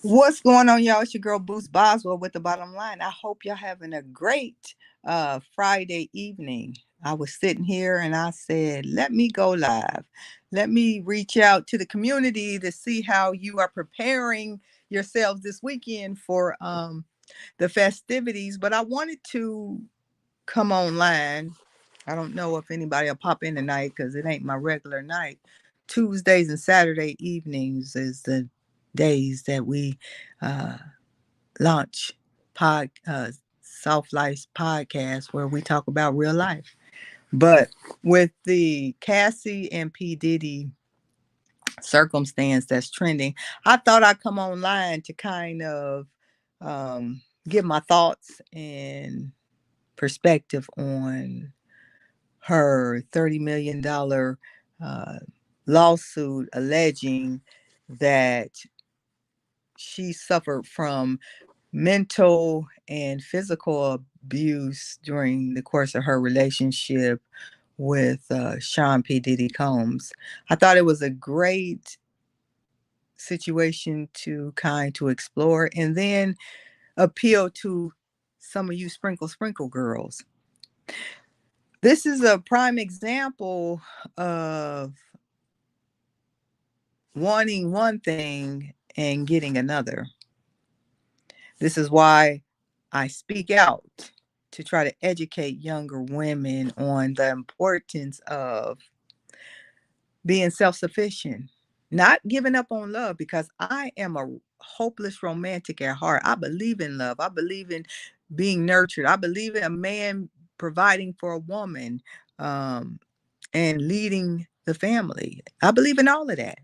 What's going on, y'all? It's your girl Boost Boswell with the bottom line. I hope y'all having a great Friday evening. I was sitting here and I said, let me go live. Let me reach out to the community to see how you are preparing yourselves this weekend for the festivities. But I wanted to come online. I don't know if anybody will pop in tonight because it ain't my regular night. Tuesdays and Saturday evenings is the days that we uh, launch Soft Life podcast where we talk about real life. But with the Cassie and P. Diddy circumstance that's trending, I thought I'd come online to kind of give my thoughts and perspective on her $30 million lawsuit alleging that she suffered from mental and physical abuse during the course of her relationship with Sean P. Diddy Combs. I thought it was a great situation to explore and then appeal to some of you sprinkle girls. This is a prime example of wanting one thing and getting another. This is why I speak out to try to educate younger women on the importance of being self sufficient, not giving up on love, because I am a hopeless romantic at heart. I believe in love, I believe in being nurtured, I believe in a man providing for a woman and leading the family. I believe in all of that.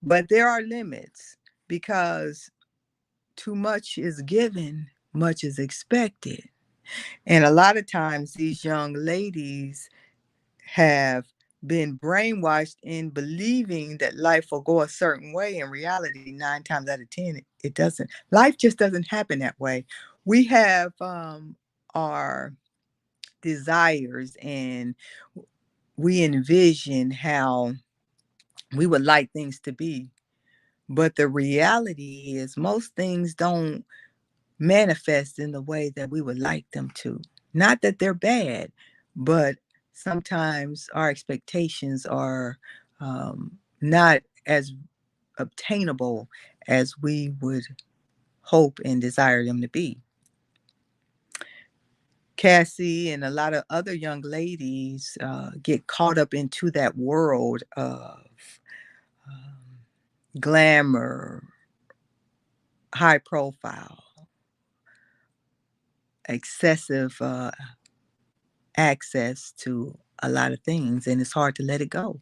But there are limits because too much is given, much is expected. And a lot of times these young ladies have been brainwashed in believing that life will go a certain way. In reality, 9 times out of 10, it doesn't. Life just doesn't happen that way. We have our desires and we envision how we would like things to be. But the reality is, most things don't manifest in the way that we would like them to. Not that they're bad, but sometimes our expectations are not as obtainable as we would hope and desire them to be. Cassie and a lot of other young ladies get caught up into that world of glamour, high profile, excessive access to a lot of things, and it's hard to let it go.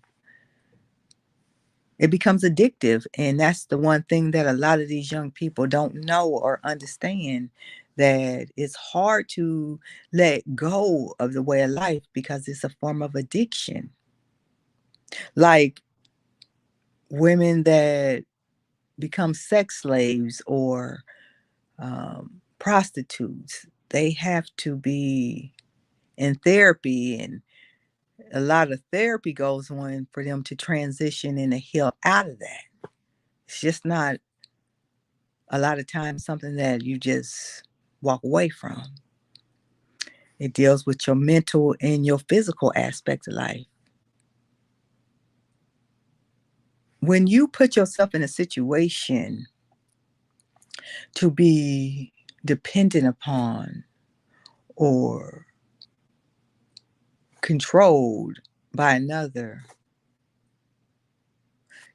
It becomes addictive, and that's the one thing that a lot of these young people don't know or understand, that it's hard to let go of the way of life because it's a form of addiction. Like women that become sex slaves or prostitutes, they have to be in therapy, and a lot of therapy goes on for them to transition and to heal out of that. It's just not a lot of times something that you just walk away from. It deals with your mental and your physical aspect of life. When you put yourself in a situation to be dependent upon or controlled by another,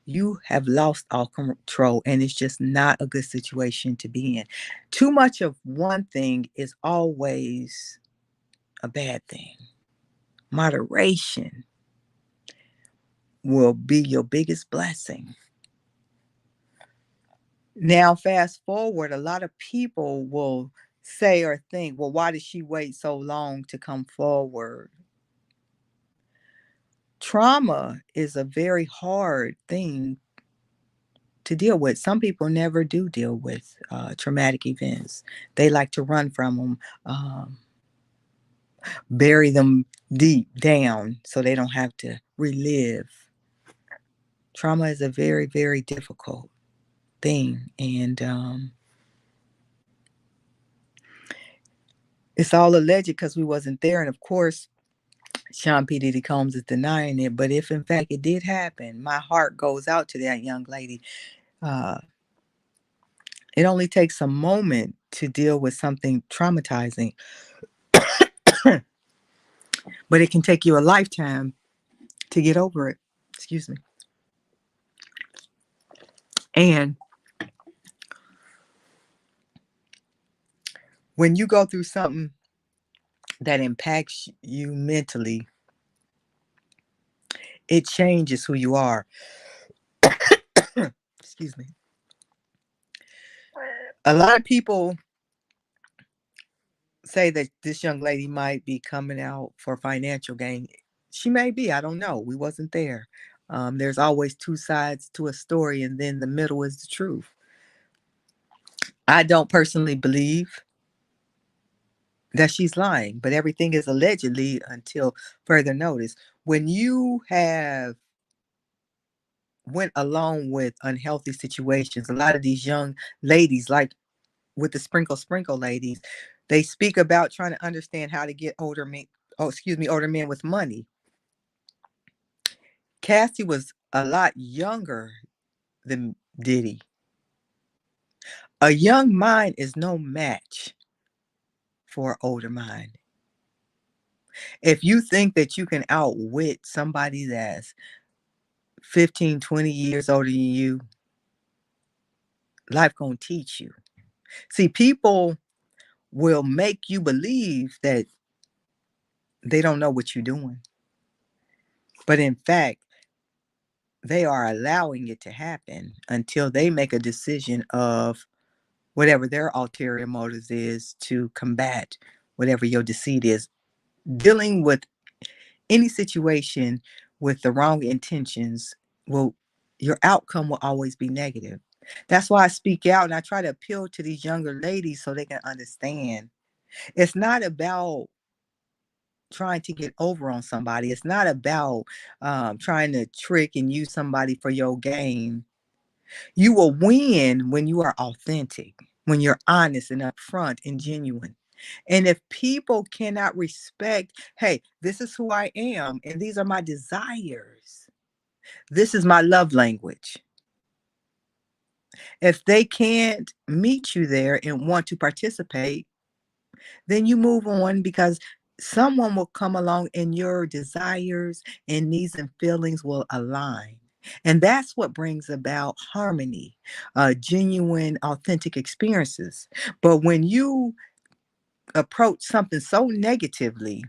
you have lost all control, and it's just not a good situation to be in. Too much of one thing is always a bad thing. Moderation will be your biggest blessing. Now, fast forward, a lot of people will say or think, well, why did she wait so long to come forward? Trauma is a very hard thing to deal with. Some people never do deal with traumatic events. They like to run from them, bury them deep down so they don't have to relive. Trauma is a very, very difficult. thing. And it's all alleged because we wasn't there. And of course, Sean P. Diddy Combs is denying it. But if in fact it did happen, my heart goes out to that young lady. Uh, it only takes a moment to deal with something traumatizing, but it can take you a lifetime to get over it. Excuse me. And when you go through something that impacts you mentally, it changes who you are. Excuse me. A lot of people say that this young lady might be coming out for financial gain. She may be. I don't know. We wasn't there. There's always two sides to a story, and then the middle is the truth. I don't personally believe that she's lying, but everything is allegedly until further notice. When you have went along with unhealthy situations, a lot of these young ladies, like with the sprinkle ladies, they speak about trying to understand how to get older men, older men with money. Cassie was a lot younger than Diddy. A young mind is no match for an older mind. If you think that you can outwit somebody that's 15, 20 years older than you, life gonna teach you. See, people will make you believe that they don't know what you're doing. But in fact, they are allowing it to happen until they make a decision of whatever their ulterior motives is to combat whatever your deceit is. Dealing with any situation with the wrong intentions will your outcome will always be negative. That's why I speak out and I try to appeal to these younger ladies so they can understand. It's not about trying to get over on somebody. It's not about trying to trick and use somebody for your gain. You will win when you are authentic, when you're honest and upfront and genuine. And if people cannot respect, hey, this is who I am, and these are my desires, this is my love language. If they can't meet you there and want to participate, then you move on because someone will come along and your desires and needs and feelings will align. And that's what brings about harmony, genuine, authentic experiences. But when you approach something so negatively,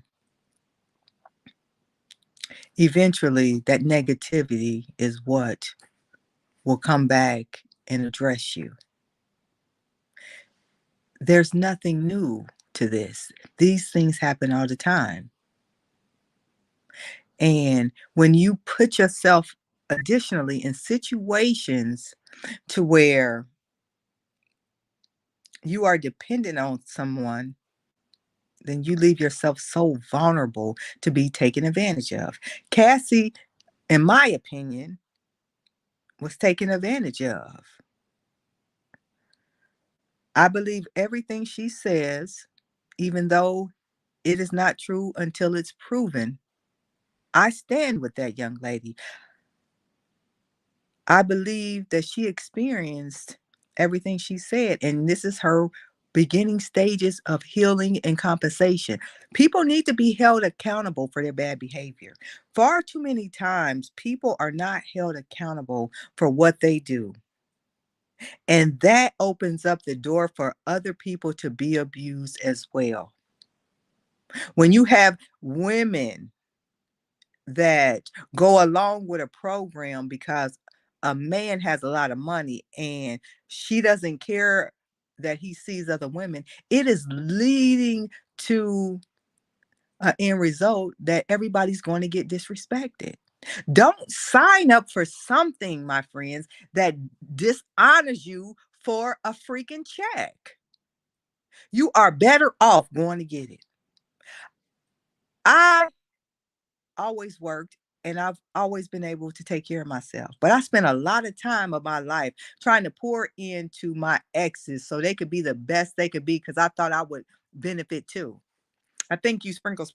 eventually that negativity is what will come back and address you. There's nothing new to this. These things happen all the time. And when you put yourself additionally in situations to where you are dependent on someone, then you leave yourself so vulnerable to be taken advantage of. Cassie, in my opinion, was taken advantage of. I believe everything she says, even though it is not true until it's proven. I stand with that young lady. I believe that she experienced everything she said, and this is her beginning stages of healing and compensation. People need to be held accountable for their bad behavior. Far too many times, people are not held accountable for what they do. And that opens up the door for other people to be abused as well. When you have women that go along with a program because a man has a lot of money and she doesn't care that he sees other women, it is leading to an end result that everybody's going to get disrespected. Don't sign up for something, my friends, that dishonors you for a freaking check. You are better off going to get it. I always worked and I've always been able to take care of myself. But I spent a lot of time of my life trying to pour into my exes so they could be the best they could be because I thought I would benefit too. I think you sprinkle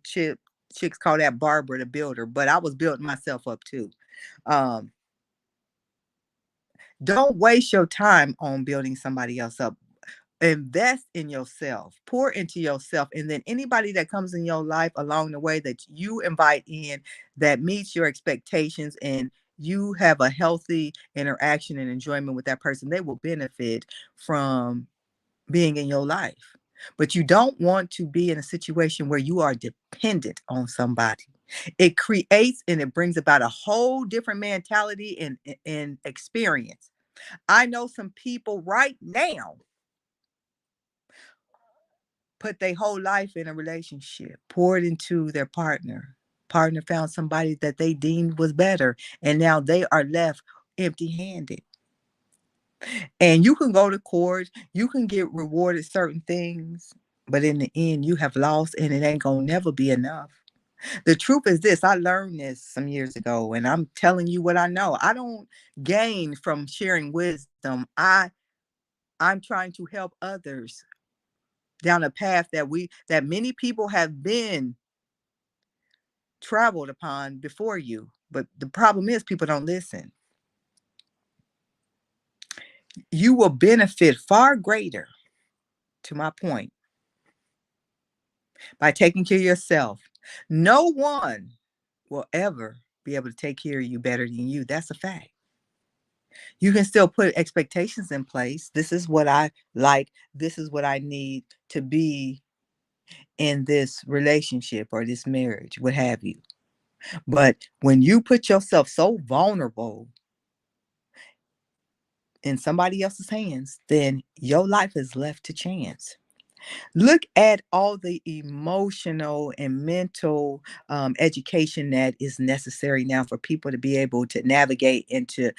chicks call that Barbara the builder, but I was building myself up too. Um, don't waste your time on building somebody else up. Invest in yourself, pour into yourself, and then anybody that comes in your life along the way that you invite in that meets your expectations and you have a healthy interaction and enjoyment with that person, they will benefit from being in your life. But you don't want to be in a situation where you are dependent on somebody. It creates and it brings about a whole different mentality and experience. I know some people right now put their whole life in a relationship, poured into their partner. Partner found somebody that they deemed was better, and now they are left empty-handed. And you can go to court, you can get rewarded certain things, but in the end, you have lost, and it ain't gonna never be enough. The truth is this: I learned this some years ago, and I'm telling you what I know. I don't gain from sharing wisdom. I'm trying to help others down a path that many people have been traveled upon before you. But the problem is people don't listen. You will benefit far greater, to my point, by taking care of yourself. No one will ever be able to take care of you better than you. That's a fact. You can still put expectations in place. This is what I like. This is what I need to be in this relationship or this marriage, what have you. But when you put yourself so vulnerable in somebody else's hands, then your life is left to chance. Look at all the emotional and mental education that is necessary now for people to be able to navigate and to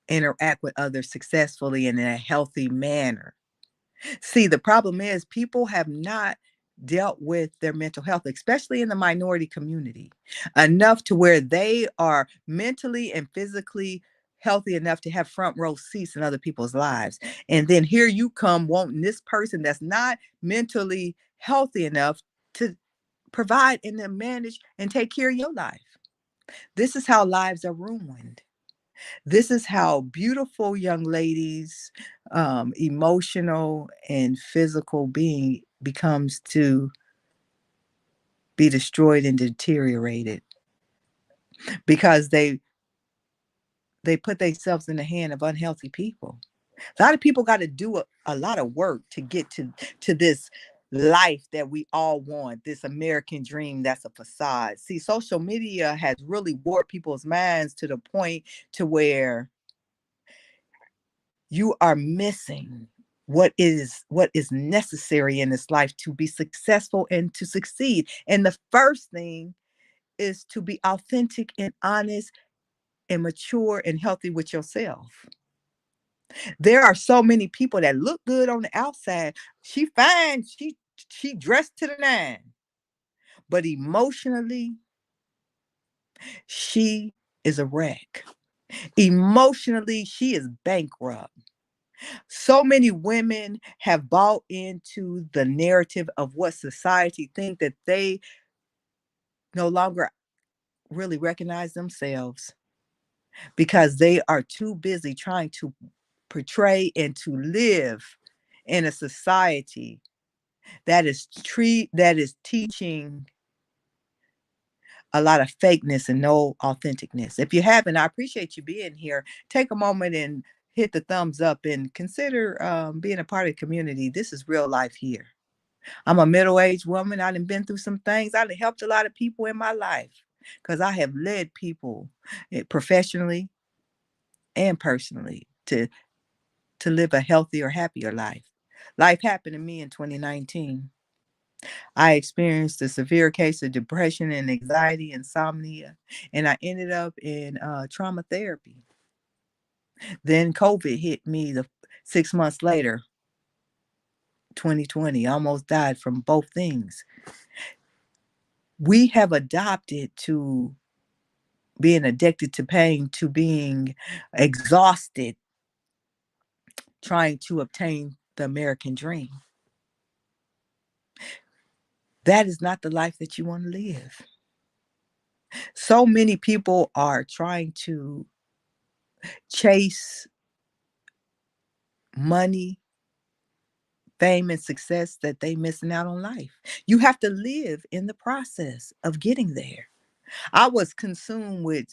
interact with others successfully and in a healthy manner. See, the problem is people have not dealt with their mental health, especially in the minority community, enough to where they are mentally and physically healthy enough to have front row seats in other people's lives. And then here you come wanting this person that's not mentally healthy enough to provide and to manage and take care of your life. This is how lives are ruined. This is how beautiful young ladies, emotional and physical being becomes to be destroyed and deteriorated because they put themselves in the hand of unhealthy people. A lot of people got to do a lot of work to get to this life that we all want, this American dream that's a facade. See, social media has really warped people's minds to the point to where you are missing what is necessary in this life to be successful and to succeed. And the first thing is to be authentic and honest and mature and healthy with yourself. There are so many people that look good on the outside. She fine, she dressed to the nine, but emotionally she is a wreck. Emotionally she is bankrupt. So many women have bought into the narrative of what society think that they no longer really recognize themselves because they are too busy trying to portray and to live in a society that is teaching a lot of fakeness and no authenticness. If you haven't, I appreciate you being here. Take a moment and hit the thumbs up and consider being a part of the community. This is real life here. I'm a middle-aged woman. I done been through some things. I done helped a lot of people in my life because I have led people professionally and personally to live a healthier, happier life. Life happened to me in 2019. I experienced a severe case of depression and anxiety, insomnia, and I ended up in trauma therapy. Then COVID hit me the 6 months later, 2020. I almost died from both things. We have adopted to being addicted to pain to being exhausted trying to obtain the American dream. That is not the life that you want to live. So many people are trying to chase money, fame, and success that they missing out on life. You have to live in the process of getting there. I was consumed with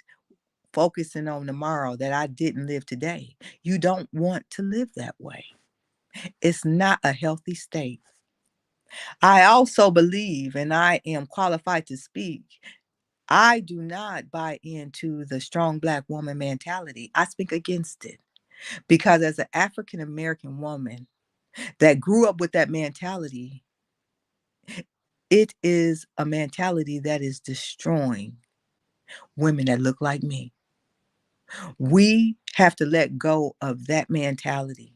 focusing on tomorrow that I didn't live today. You don't want to live that way. It's not a healthy state. I also believe, and I am qualified to speak, I do not buy into the strong Black woman mentality. I speak against it because as an African American woman that grew up with that mentality, it is a mentality that is destroying women that look like me. We have to let go of that mentality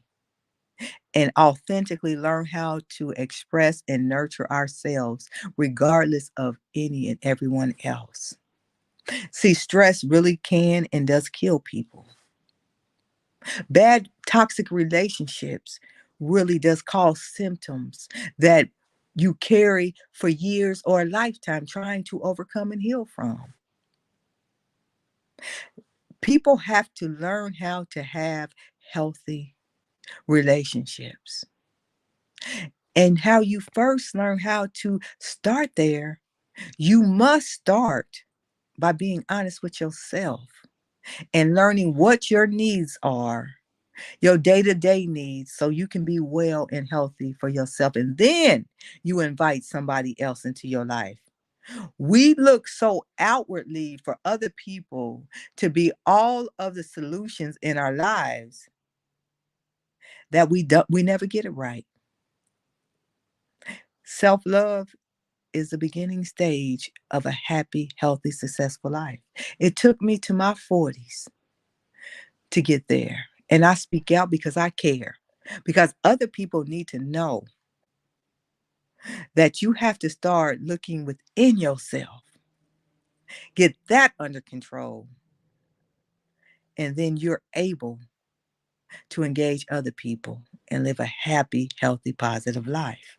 and authentically learn how to express and nurture ourselves regardless of any and everyone else. See, stress really can and does kill people. Bad toxic relationships really does cause symptoms that you carry for years or a lifetime trying to overcome and heal from. People have to learn how to have healthy relationships. And how you first learn how to start there, you must start by being honest with yourself and learning what your needs are, your day-to-day needs, so you can be well and healthy for yourself. And then you invite somebody else into your life. We look so outwardly for other people to be all of the solutions in our lives that we never get it right. Self-love is the beginning stage of a happy, healthy, successful life. It took me to my 40s to get there. And I speak out because I care. Because other people need to know that you have to start looking within yourself, get that under control, and then you're able to engage other people and live a happy, healthy, positive life.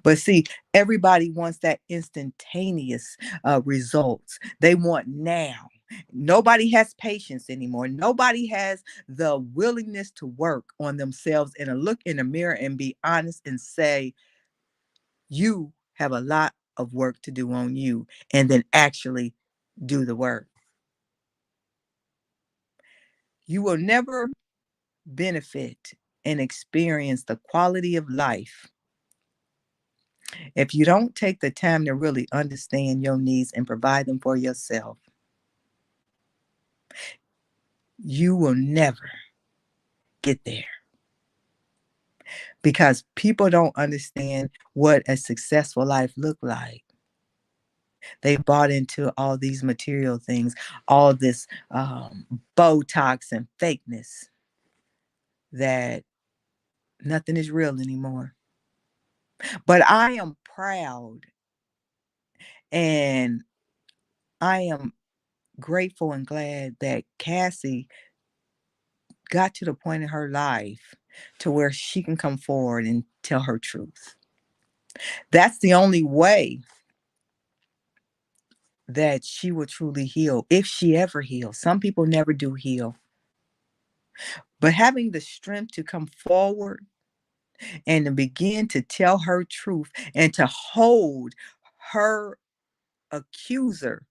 But see, everybody wants that instantaneous results. They want now. Nobody has patience anymore. Nobody has the willingness to work on themselves and to look in the mirror and be honest and say, you have a lot of work to do on you, and then actually do the work. You will never benefit and experience the quality of life if you don't take the time to really understand your needs and provide them for yourself. You will never get there because people don't understand what a successful life look like. They bought into all these material things, all this Botox and fakeness, that nothing is real anymore. But I am proud and I am grateful and glad that Cassie got to the point in her life to where she can come forward and tell her truth. That's the only way that she will truly heal, if she ever heals. Some people never do heal. But having the strength to come forward and to begin to tell her truth and to hold her accuser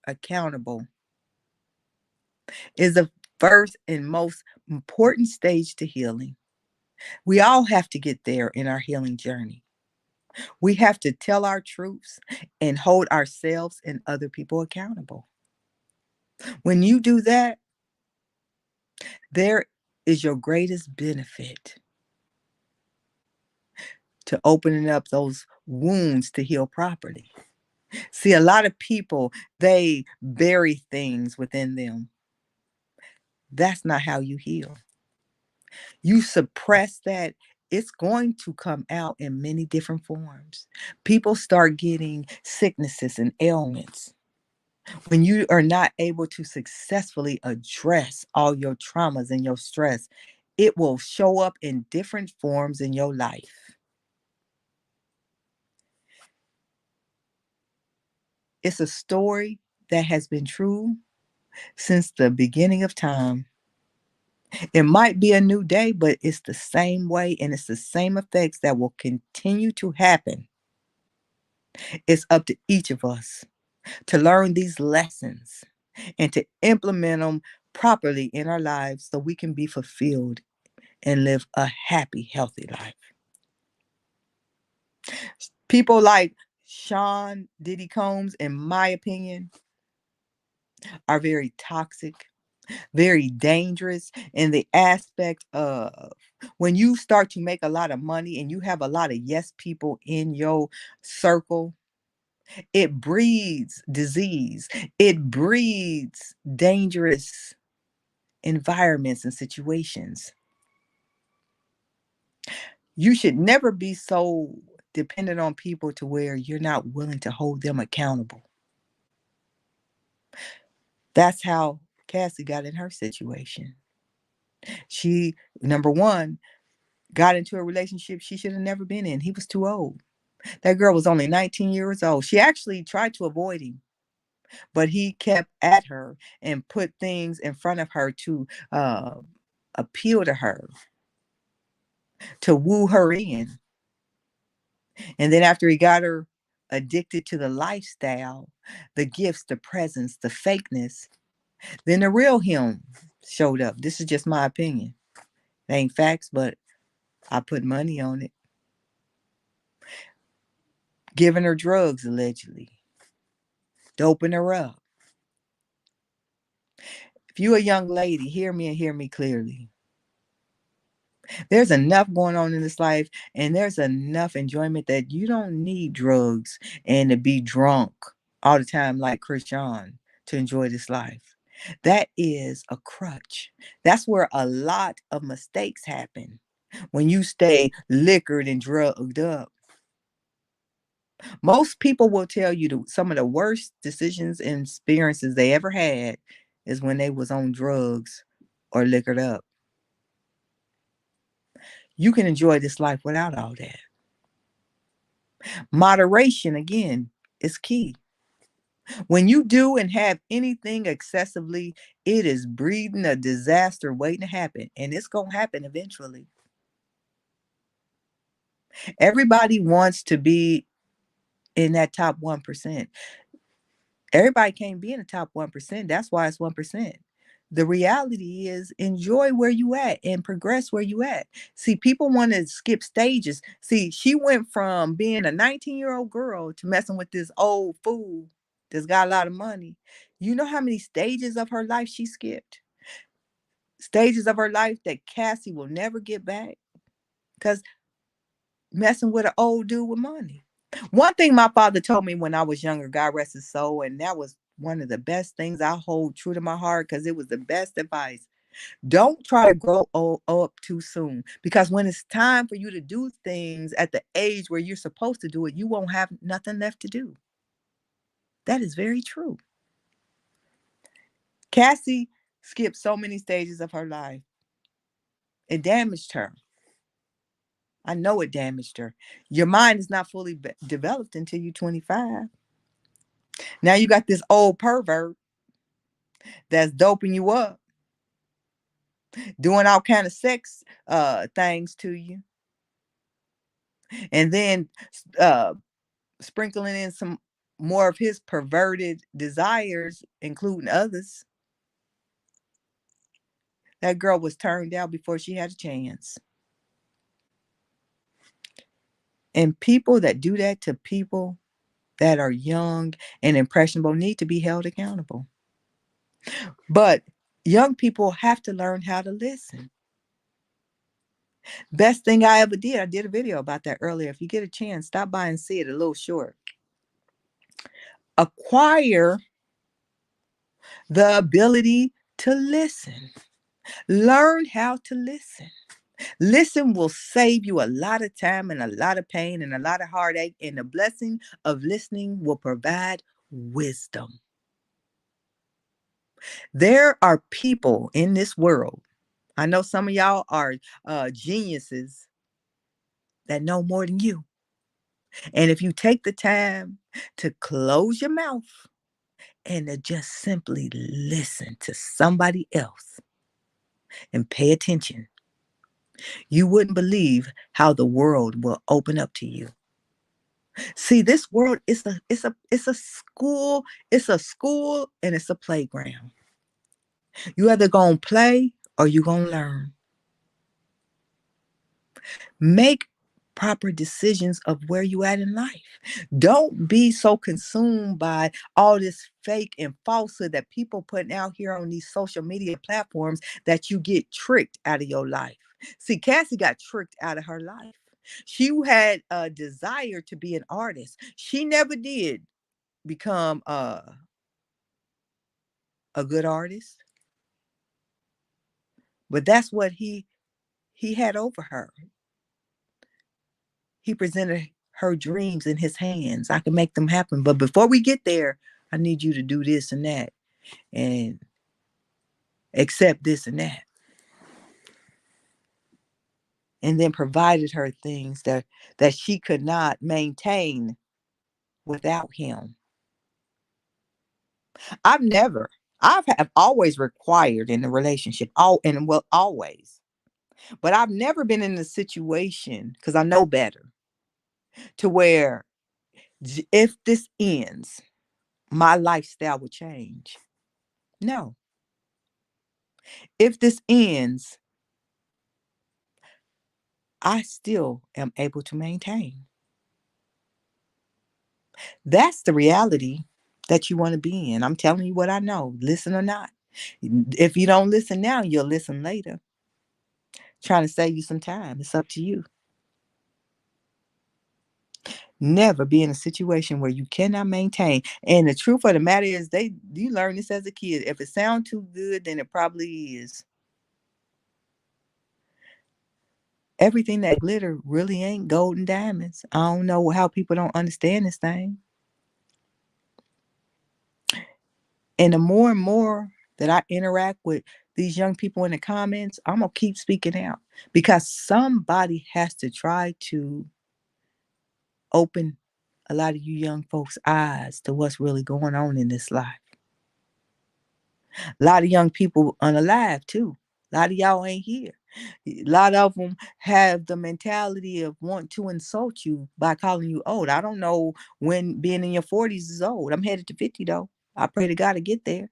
accountable is the first and most important stage to healing. We all have to get there in our healing journey. We have to tell our truths and hold ourselves and other people accountable. When you do that, there is your greatest benefit to opening up those wounds to heal properly. See, a lot of people, they bury things within them. That's not how you heal. You suppress that, it's going to come out in many different forms. People start getting sicknesses and ailments when you are not able to successfully address all your traumas and your stress, it will show up in different forms in your life. It's a story that has been true since the beginning of time. It might be a new day, but it's the same way and it's the same effects that will continue to happen. It's up to each of us to learn these lessons and to implement them properly in our lives so we can be fulfilled and live a happy, healthy life. People like Sean Diddy Combs, in my opinion, are very toxic, very dangerous in the aspect of when you start to make a lot of money and you have a lot of yes people in your circle, it breeds disease. It breeds dangerous environments and situations. You should never be so dependent on people to where you're not willing to hold them accountable. That's how Cassie got in her situation. She, number one, got into a relationship she should have never been in. He was too old. That girl was only 19 years old. She actually tried to avoid him, but he kept at her and put things in front of her to appeal to her, to woo her in. And then after he got her addicted to the lifestyle, the gifts, the presents, the fakeness, then the real him showed up. This is just my opinion. It ain't facts, but I put money on it. Giving her drugs, allegedly. Doping her up. If you a young lady, hear me and hear me clearly. There's enough going on in this life, and there's enough enjoyment that you don't need drugs and to be drunk all the time like Christian to enjoy this life. That is a crutch. That's where a lot of mistakes happen when you stay liquored and drugged up. Most people will tell you some of the worst decisions and experiences they ever had is when they was on drugs or liquored up. You can enjoy this life without all that. Moderation, again, is key. When you do and have anything excessively, it is breeding a disaster waiting to happen, and it's going to happen eventually. Everybody wants to be in that top 1%. Everybody can't be in the top 1%. That's why it's 1%. The reality is enjoy where you at and progress where you at. See, people want to skip stages. See, she went from being a 19-year-old girl to messing with this old fool that's got a lot of money. You know how many stages of her life she skipped? Stages of her life that Cassie will never get back because messing with an old dude with money. One thing my father told me when I was younger, God rest his soul, and that was one of the best things I hold true to my heart because it was the best advice. Don't try to grow up too soon because when it's time for you to do things at the age where you're supposed to do it, you won't have nothing left to do. That is very true. Cassie skipped so many stages of her life. It damaged her. I know it damaged her. Your mind is not fully developed until you're 25. Now you got this old pervert that's doping you up, doing all kind of sex things to you, and then uh, sprinkling in some more of his perverted desires, including others. That girl was turned out before she had a chance. And people that do that to people that are young and impressionable need to be held accountable. But young people have to learn how to listen. Best thing I ever did, I did a video about that earlier. If you get a chance, stop by and see it, a little short. Acquire the ability to listen. Learn how to listen. Listen will save you a lot of time and a lot of pain and a lot of heartache. And the blessing of listening will provide wisdom. There are people in this world. I know some of y'all are geniuses that know more than you. And if you take the time to close your mouth and to just simply listen to somebody else and pay attention, you wouldn't believe how the world will open up to you. See, this world is a school and it's a playground. You either gonna play or you gonna learn. Make proper decisions of where you at in life. Don't be so consumed by all this fake and falsehood that people putting out here on these social media platforms that you get tricked out of your life. See, Cassie got tricked out of her life. She had a desire to be an artist. She never did become a good artist, but that's what he had over her. He presented her dreams in his hands. I can make them happen. But before we get there, I need you to do this and that and accept this and that. And then provided her things that she could not maintain without him. I've never, have always required in a relationship, always. But I've never been in a situation, because I know better, to where if this ends, my lifestyle will change. No. If this ends, I still am able to maintain. That's the reality that you want to be in. I'm telling you what I know, listen or not. If you don't listen now, you'll listen later. Trying to save you some time. It's up to you. Never be in a situation where you cannot maintain. And the truth of the matter is, you learn this as a kid. If it sounds too good, then it probably is. Everything that glitter really ain't gold and diamonds. I don't know how people don't understand this thing. And the more and more that I interact with these young people in the comments, I'm going to keep speaking out because somebody has to try to open a lot of you young folks' eyes to what's really going on in this life. A lot of young people unalive too. A lot of y'all ain't here. A lot of them have the mentality of wanting to insult you by calling you old. I don't know when being in your 40s is old. I'm headed to 50 though. I pray to God to get there.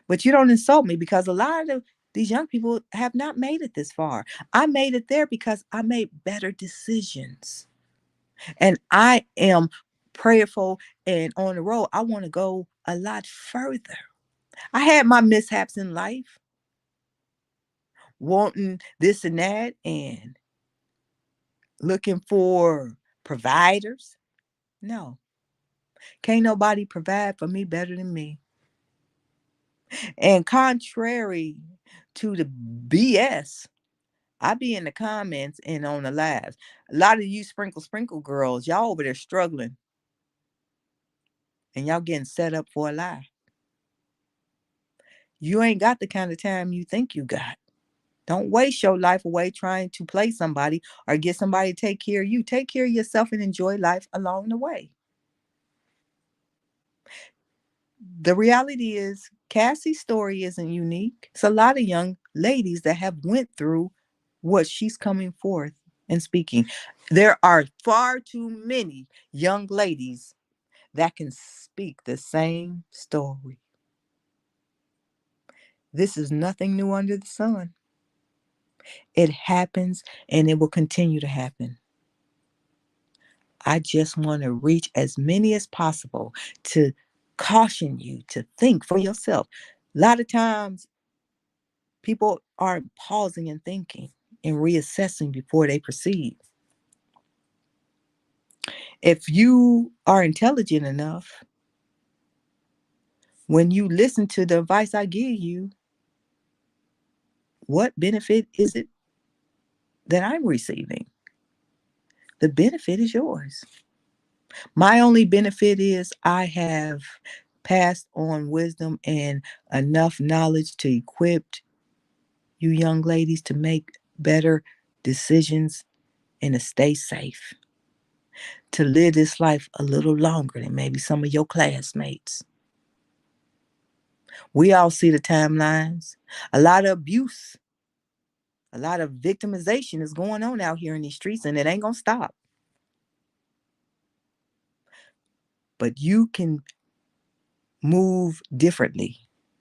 But you don't insult me because a lot of these young people have not made it this far. I made it there because I made better decisions. And I am prayerful and on the road. I want to go a lot further. I had my mishaps in life, wanting this and that and looking for providers. No, can't nobody provide for me better than me. And contrary to the BS, I be in the comments and on the lives. A lot of you sprinkle girls, y'all over there struggling and y'all getting set up for a lie. You ain't got the kind of time you think you got. Don't waste your life away trying to play somebody or get somebody to take care of you. Take care of yourself and enjoy life along the way. The reality is Cassie's story isn't unique. It's a lot of young ladies that have went through what she's coming forth and speaking. There are far too many young ladies that can speak the same story. This is nothing new under the sun. It happens and it will continue to happen. I just want to reach as many as possible to caution you to think for yourself. A lot of times people aren't pausing and thinking and reassessing before they proceed. If you are intelligent enough, when you listen to the advice I give you, what benefit is it that I'm receiving? The benefit is yours. My only benefit is I have passed on wisdom and enough knowledge to equip you young ladies to make better decisions and to stay safe, to live this life a little longer than maybe some of your classmates. We all see the timelines. A lot of abuse, a lot of victimization is going on out here in these streets, and it ain't going to stop. But you can move differently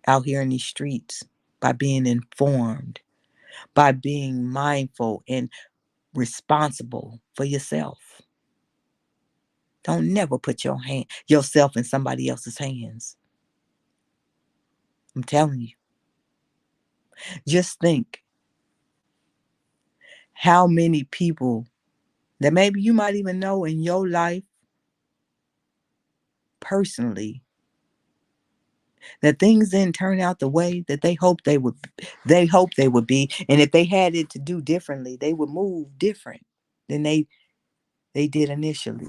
out here in these streets by being informed, by being mindful and responsible for yourself. Don't never put yourself in somebody else's hands. I'm telling you. Just think how many people that maybe you might even know in your life personally that things didn't turn out the way that they hoped they would be, and if they had it to do differently, they would move different than they did initially.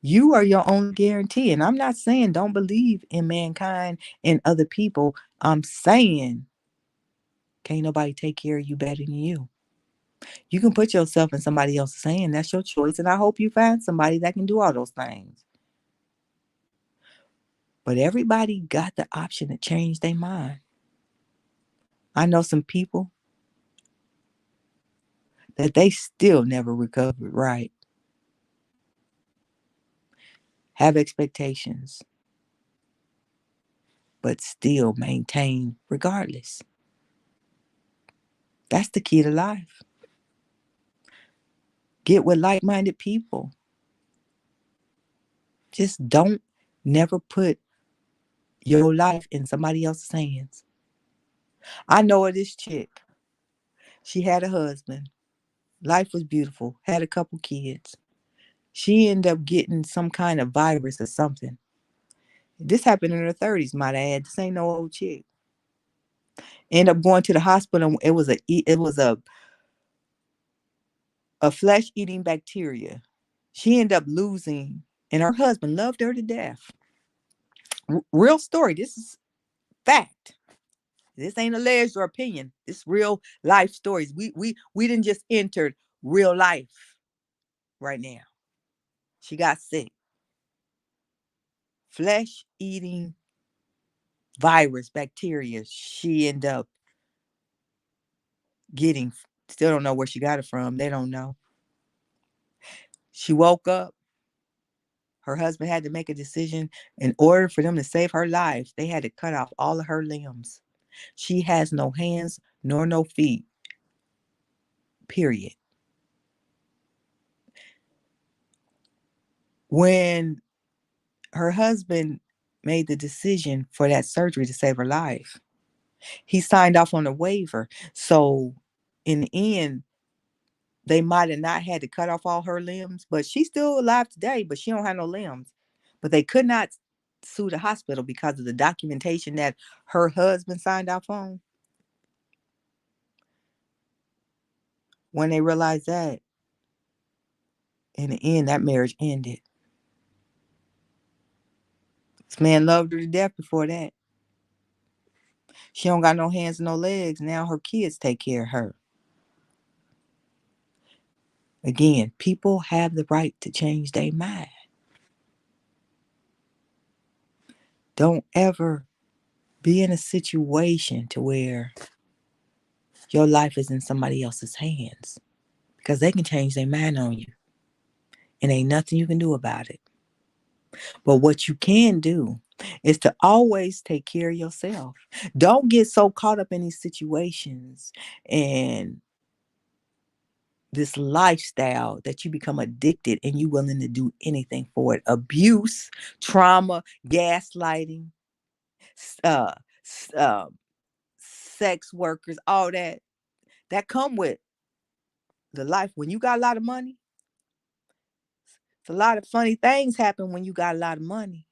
You are your only guarantee, and I'm not saying don't believe in mankind and other people. I'm saying can't nobody take care of you better than you. You can put yourself in somebody else's hand. That's your choice. And I hope you find somebody that can do all those things. But everybody got the option to change their mind. I know some people that they still never recovered right. Have expectations, but still maintain regardless. That's the key to life. Get with like minded people. Just don't never put your life in somebody else's hands. I know of this chick. She had a husband. Life was beautiful. Had a couple kids. She ended up getting some kind of virus or something. This happened in her 30s, might add. This ain't no old chick. Ended up going to the hospital. It was a flesh eating bacteria. She ended up losing, and her husband loved her to death. Real story. This is fact. This ain't alleged or opinion. This real life stories. We didn't just enter real life right now. She got sick. Flesh eating virus, bacteria. She ended up getting. Still don't know where she got it from. They don't know. She woke up. Her husband had to make a decision. In order for them to save her life, they had to cut off all of her limbs. She has no hands nor no feet, period. When her husband made the decision for that surgery to save her life, he signed off on a waiver. So in the end, they might have not had to cut off all her limbs, but she's still alive today, but she don't have no limbs. But they could not sue the hospital because of the documentation that her husband signed off on. When they realized that, in the end, that marriage ended. This man loved her to death before that. She don't got no hands, no legs. Now her kids take care of her. Again, people have the right to change their mind. Don't ever be in a situation to where your life is in somebody else's hands, because they can change their mind on you and ain't nothing you can do about it. But what you can do is to always take care of yourself. Don't get so caught up in these situations and this lifestyle that you become addicted and you willing to do anything for it. Abuse, trauma, gaslighting, uh, uh, sex workers, all that come with the life. When you got a lot of money, it's a lot of funny things happen when you got a lot of money.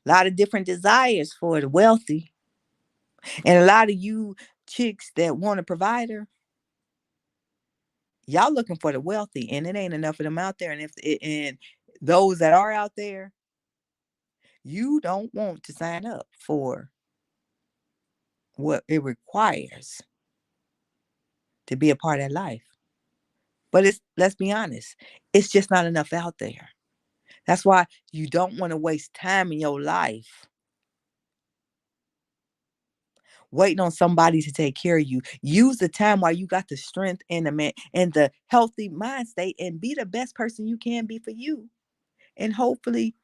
A lot of different desires for the wealthy. And a lot of you chicks that want a provider, y'all looking for the wealthy, and it ain't enough of them out there. And those that are out there, you don't want to sign up for what it requires to be a part of that life. But let's be honest, it's just not enough out there. That's why you don't want to waste time in your life waiting on somebody to take care of you. Use the time while you got the strength and the man and the healthy mind state, and be the best person you can be for you. And hopefully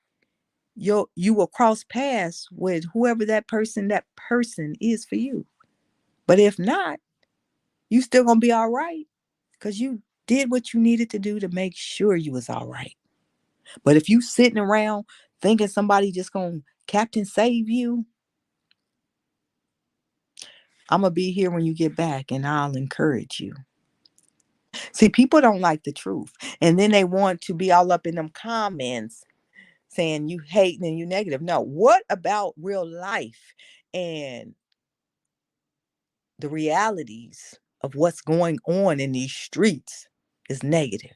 you will cross paths with whoever that person is for you. But if not, you still gonna be all right, because you did what you needed to do to make sure you was all right. But if you sitting around thinking somebody just gonna captain save you, I'm gonna be here when you get back and I'll encourage you. See, people don't like the truth. And then they want to be all up in them comments saying you hating and you negative. No, what about real life and the realities of what's going on in these streets is negative?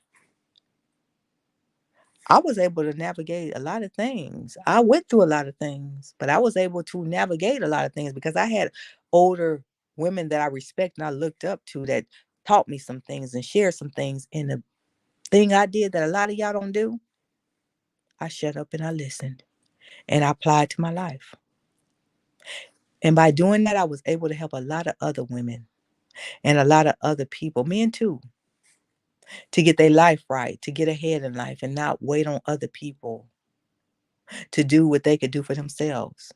I was able to navigate a lot of things. I went through a lot of things, but I was able to navigate a lot of things because I had older women that I respect and I looked up to that taught me some things and shared some things. And the thing I did that a lot of y'all don't do, I shut up and I listened and I applied to my life. And by doing that, I was able to help a lot of other women and a lot of other people, men too, to get their life right, to get ahead in life and not wait on other people to do what they could do for themselves.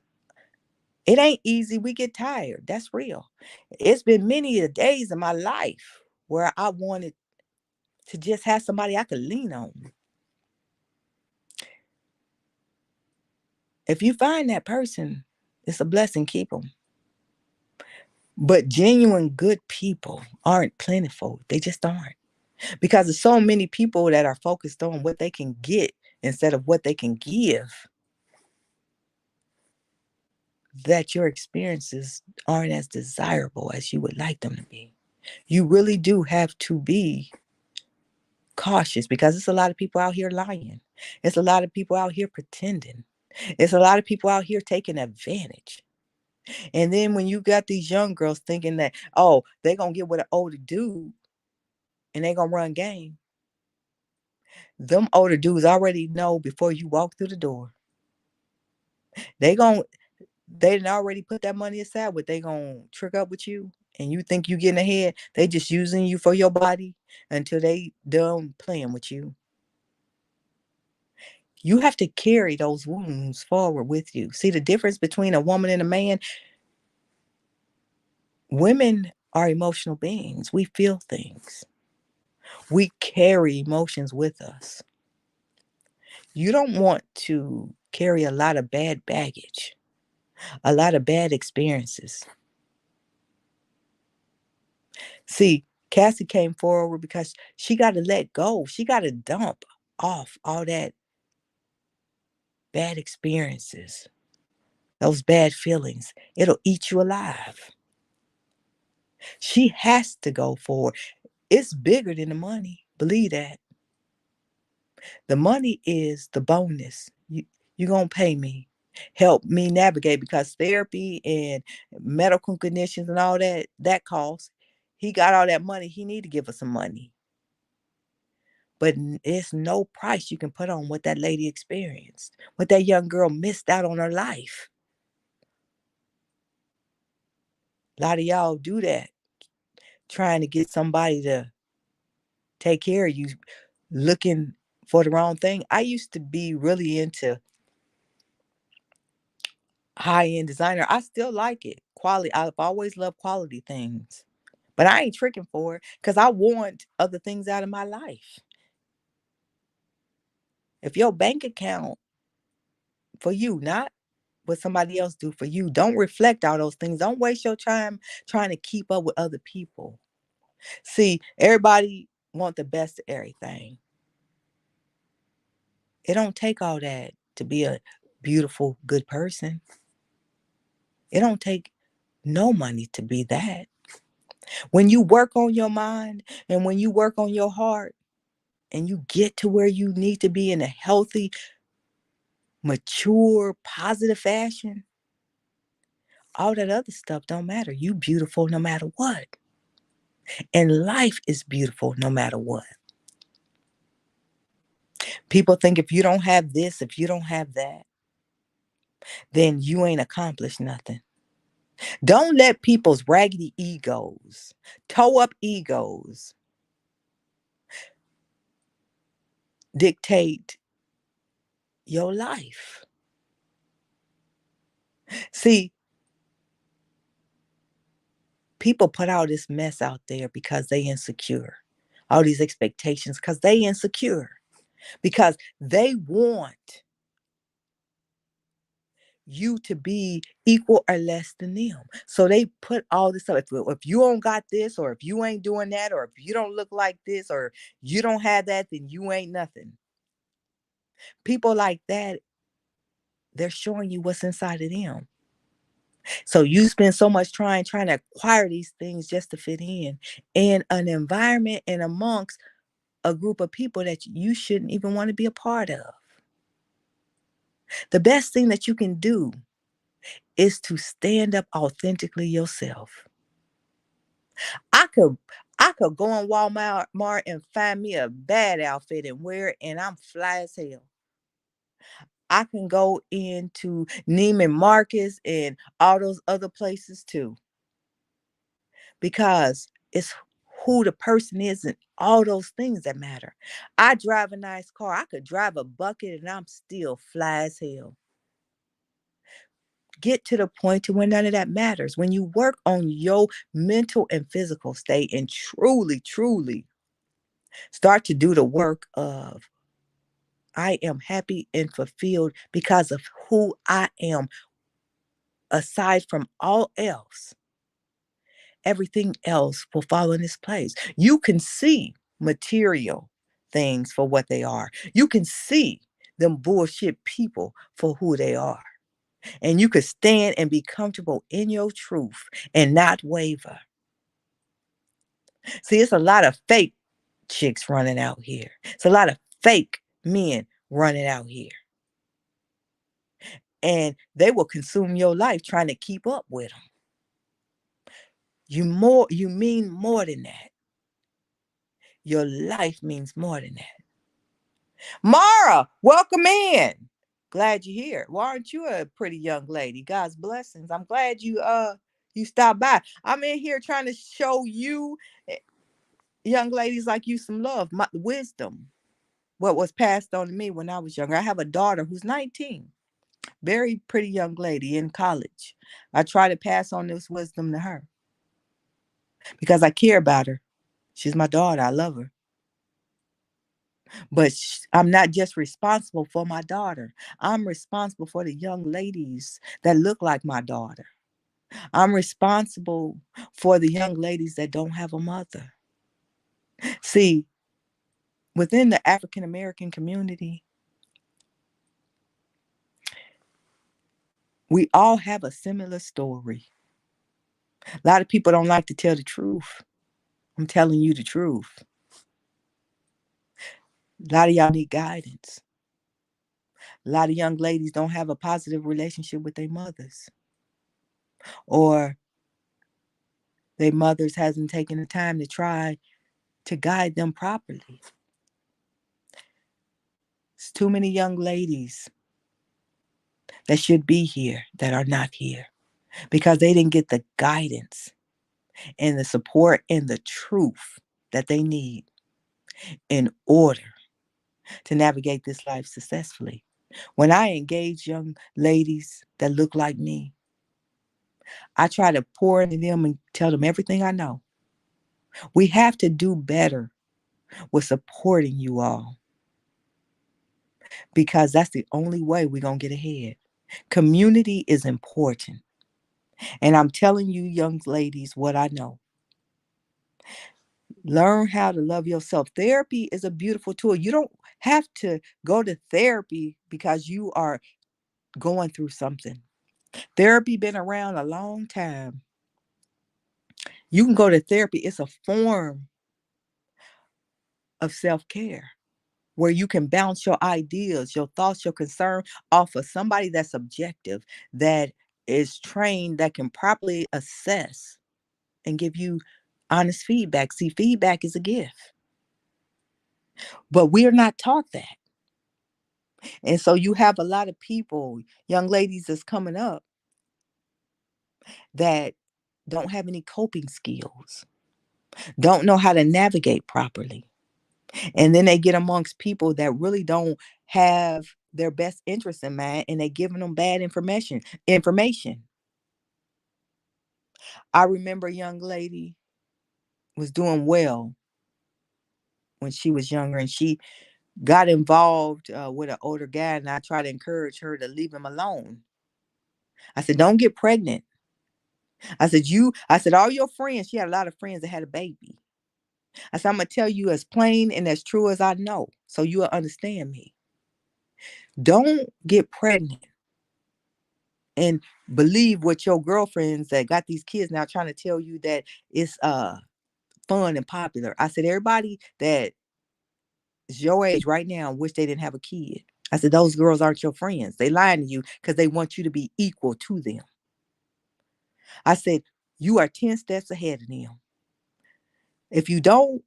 It ain't easy. We get tired. That's real. It's been many a days in my life where I wanted to just have somebody I could lean on. If you find that person, it's a blessing. Keep them. But genuine good people aren't plentiful. They just aren't. Because there's so many people that are focused on what they can get instead of what they can give, that your experiences aren't as desirable as you would like them to be. You really do have to be cautious, because it's a lot of people out here lying. It's a lot of people out here pretending. It's a lot of people out here taking advantage. And then when you got these young girls thinking that, oh, they're going to get with an older dude and they're going to run game, them older dudes already know before you walk through the door. They gon' they done already put that money aside. What they gonna trick up with you, and you think you getting ahead? They just using you for your body until they done playing with you. You have to carry those wounds forward with you. See the difference between a woman and a man? Women are emotional beings. We feel things. We carry emotions with us. You don't want to carry a lot of bad baggage, a lot of bad experiences. See, Cassie came forward because she got to let go. She got to dump off all that bad experiences, those bad feelings. It'll eat you alive. She has to go forward. It's bigger than the money. Believe that. The money is the bonus. You're going to pay me. Help me navigate, because therapy and medical conditions and all that costs. He got all that money. He need to give us some money. But it's no price you can put on what that lady experienced, what that young girl missed out on her life. A lot of y'all do that, trying to get somebody to take care of you, looking for the wrong thing. I used to be really into high-end designer. I still like it. Quality. I've always loved quality things. But I ain't tricking for it, because I want other things out of my life. If your bank account for you, not what somebody else do for you, don't reflect all those things. Don't waste your time trying to keep up with other people. See, everybody want the best of everything. It don't take all that to be a beautiful, good person. It don't take no money to be that. When you work on your mind and when you work on your heart, and you get to where you need to be in a healthy, mature, positive fashion, all that other stuff don't matter. You beautiful no matter what. And life is beautiful no matter what. People think if you don't have this, if you don't have that, then you ain't accomplished nothing. Don't let people's raggedy egos, toe up egos, dictate your life. See, people put all this mess out there because they insecure. All these expectations because they insecure. Because they want you to be equal or less than them. So they put all this up. If you don't got this, or if you ain't doing that, or if you don't look like this, or you don't have that, then you ain't nothing. People like that, they're showing you what's inside of them. So you spend so much trying to acquire these things just to fit in an environment and amongst a group of people that you shouldn't even want to be a part of. The best thing that you can do is to stand up authentically yourself. I could I could go on Walmart and find me a bad outfit and wear it, and I'm fly as hell. I can go into Neiman Marcus and all those other places too, because it's who the person is and all those things that matter. I drive a nice car. I could drive a bucket and I'm still fly as hell. Get to the point to where none of that matters. When you work on your mental and physical state and truly, truly start to do the work of, I am happy and fulfilled because of who I am, aside from all else, everything else will fall in its place. You can see material things for what they are. You can see them bullshit people for who they are. And you could stand and be comfortable in your truth and not waver. See, it's a lot of fake chicks running out here. It's a lot of fake men running out here. And they will consume your life trying to keep up with them. You mean more than that. Your life means more than that. Mara, welcome in. Glad you're here. Why aren't you a pretty young lady? God's blessings. I'm glad you stopped by. I'm in here trying to show you young ladies like you some love, my wisdom, what was passed on to me when I was younger. I have a daughter who's 19, very pretty young lady in college. I try to pass on this wisdom to her because I care about her. She's my daughter. I love her. But I'm not just responsible for my daughter. I'm responsible for the young ladies that look like my daughter. I'm responsible for the young ladies that don't have a mother. See, within the African American community, we all have a similar story. A lot of people don't like to tell the truth. I'm telling you the truth. A lot of y'all need guidance. A lot of young ladies don't have a positive relationship with their mothers, or their mothers hasn't taken the time to try to guide them properly. It's too many young ladies that should be here that are not here because they didn't get the guidance and the support and the truth that they need in order to navigate this life successfully. When I engage young ladies that look like me, I try to pour into them and tell them everything I know. We have to do better with supporting you all because that's the only way we're going to get ahead. Community is important. And I'm telling you, young ladies, what I know. Learn how to love yourself. Therapy is a beautiful tool. You don't have to go to therapy because you are going through something. Therapy been around a long time. You can go to therapy. It's a form of self-care. where you can bounce your ideas, your thoughts, your concern off of somebody that's objective, that is trained, that can properly assess and give you honest feedback. See, feedback is a gift, but we are not taught that. And so you have a lot of people, young ladies that's coming up, that don't have any coping skills, don't know how to navigate properly. And then they get amongst people that really don't have their best interests in mind, and they giving them bad information. I remember a young lady was doing well when she was younger, and she got involved with an older guy, and I tried to encourage her to leave him alone. I said, don't get pregnant. I said, all your friends, she had a lot of friends that had a baby. I said, I'm going to tell you as plain and as true as I know, so you'll understand me. Don't get pregnant and believe what your girlfriends that got these kids now trying to tell you that it's fun and popular. I said, everybody that is your age right now wish they didn't have a kid. I said, those girls aren't your friends. They lying to you because they want you to be equal to them. I said, you are 10 steps ahead of them. If you don't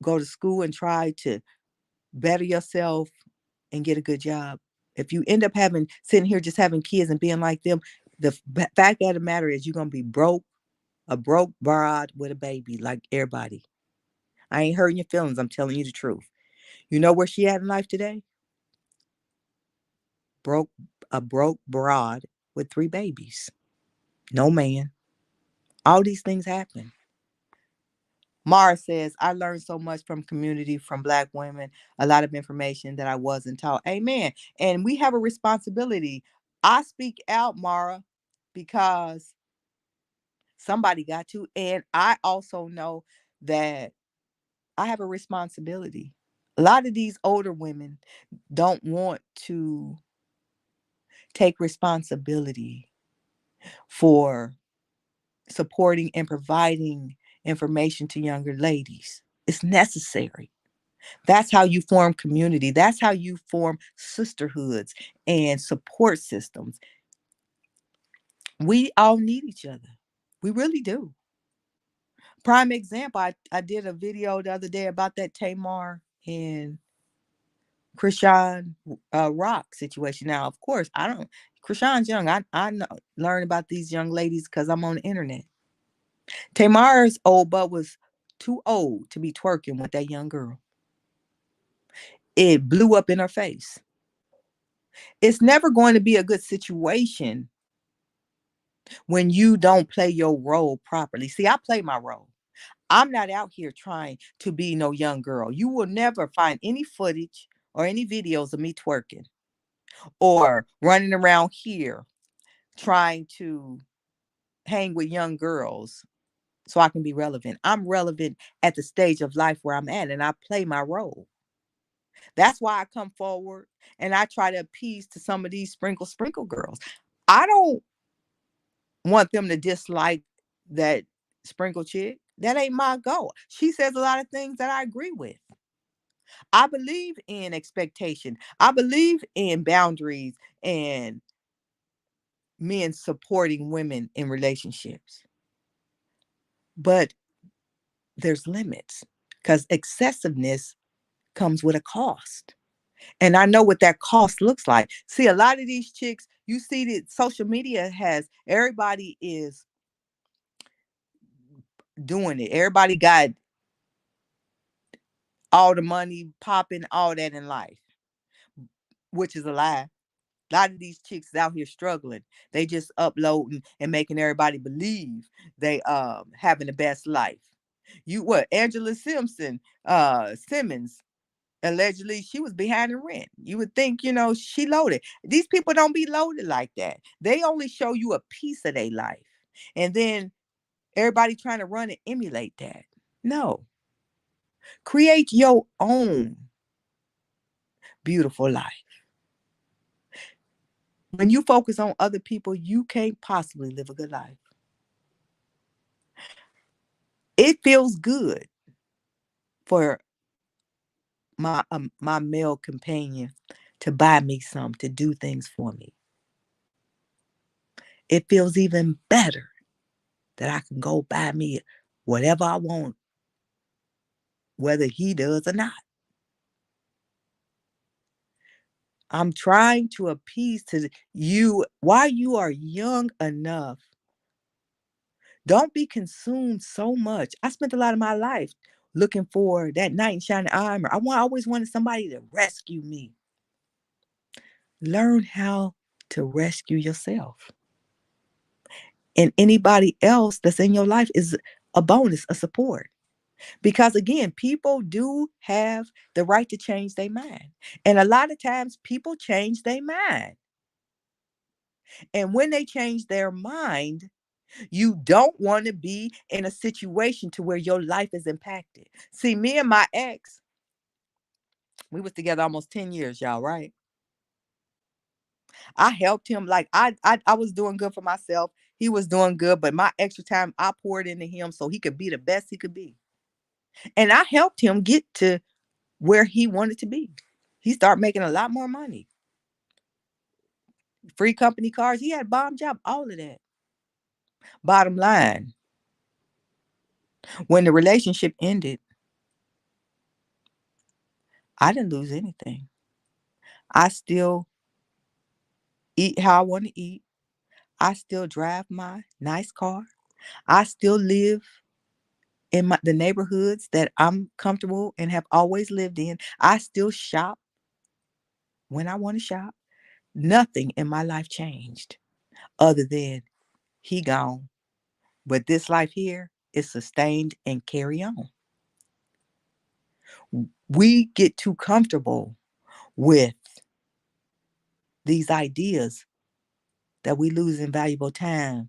go to school and try to better yourself and get a good job, if you end up sitting here just having kids and being like them, the fact of the matter is you're going to be broke, a broke broad with a baby like everybody. I ain't hurting your feelings. I'm telling you the truth. You know where she at in life today? Broke, a broke broad with 3 babies. No man. All these things happen. Mara says, I learned so much from community, from Black women, a lot of information that I wasn't taught. Amen. And we have a responsibility. I speak out, Mara, because somebody got to. And I also know that I have a responsibility. A lot of these older women don't want to take responsibility for supporting and providing information to younger ladies. It's necessary. That's how you form community. That's how you form sisterhoods and support systems. We all need each other. We really do. Prime example, I did a video the other day about that Tamar and Krishan Rock situation. Now, of course, I don't. Krishan's young. I know, learn about these young ladies because I'm on the internet. Tamar's old butt was too old to be twerking with that young girl. It blew up in her face. It's never going to be a good situation when you don't play your role properly. See, I play my role. I'm not out here trying to be no young girl. You will never find any footage or any videos of me twerking or running around here trying to hang with young girls so I can be relevant. I'm relevant at the stage of life where I'm at, and I play my role. That's why I come forward and I try to appease to some of these sprinkle girls. I don't want them to dislike that sprinkle chick. That ain't my goal. She says a lot of things that I agree with. I believe in expectation. I believe in boundaries and men supporting women in relationships. But there's limits because excessiveness comes with a cost. And I know what that cost looks like. See, a lot of these chicks, you see that social media has, everybody is doing it. Everybody got all the money popping, all that in life, which is a lie. A lot of these chicks is out here struggling. They just uploading and making everybody believe they having the best life. Angela Simmons, allegedly she was behind the rent. You would think, she loaded. These people don't be loaded like that. They only show you a piece of their life. And then everybody trying to run and emulate that. No. Create your own beautiful life. When you focus on other people, you can't possibly live a good life. It feels good for my male companion to buy me some, to do things for me. It feels even better that I can go buy me whatever I want, whether he does or not. I'm trying to appease to you while you are young enough. Don't be consumed so much. I spent a lot of my life looking for that knight in shining armor. I always wanted somebody to rescue me. Learn how to rescue yourself. And anybody else that's in your life is a bonus, a support. Because again, people do have the right to change their mind. And a lot of times people change their mind. And when they change their mind, you don't want to be in a situation to where your life is impacted. See, me and my ex, we was together almost 10 years, y'all, right? I helped him like I was doing good for myself. He was doing good, but my extra time I poured into him so he could be the best he could be. And I helped him get to where he wanted to be. He started making a lot more money. Free company cars. He had a bomb job, all of that. Bottom line, when the relationship ended, I didn't lose anything. I still eat how I want to eat. I still drive my nice car. I still live in the neighborhoods that I'm comfortable and have always lived in. I still shop when I want to shop. Nothing in my life changed other than he gone. But this life here is sustained and carry on. We get too comfortable with these ideas that we lose invaluable time.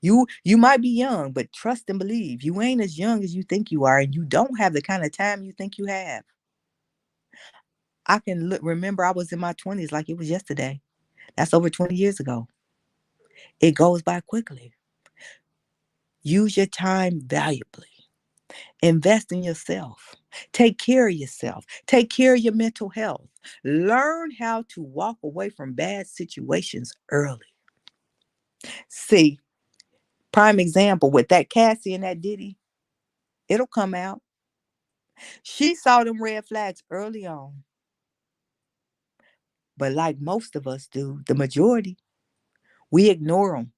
You might be young, but trust and believe you ain't as young as you think you are, and you don't have the kind of time you think you have. I can remember I was in my 20s like it was yesterday. That's over 20 years ago. It goes by quickly. Use your time valuably. Invest in yourself. Take care of yourself. Take care of your mental health. Learn how to walk away from bad situations early. See, prime example with that Cassie and that Diddy, it'll come out. She saw them red flags early on. But like most of us do, the majority, we ignore them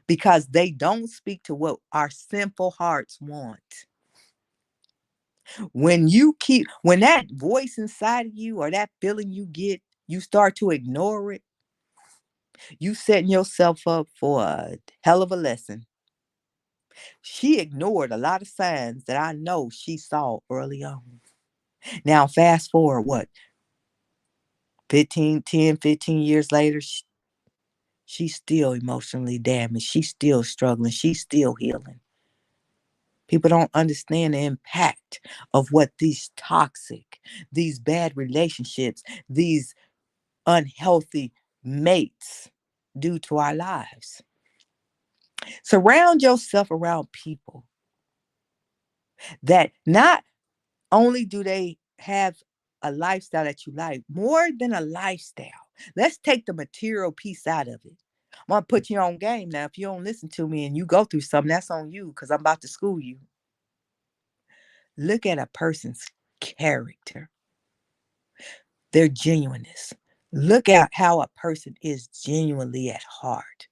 because they don't speak to what our sinful hearts want. When that voice inside of you or that feeling you get, you start to ignore it, you setting yourself up for a hell of a lesson. She ignored a lot of signs that I know she saw early on. Now, fast forward, what, 15 years later, she's still emotionally damaged. She's still struggling. She's still healing. People don't understand the impact of what these toxic, these bad relationships, these unhealthy mates do to our lives. Surround yourself around people that not only do they have a lifestyle that you like, more than a lifestyle. Let's take the material piece out of it. I'm going to put you on game now. If you don't listen to me and you go through something, that's on you because I'm about to school you. Look at a person's character, their genuineness. Look at how a person is genuinely at heart.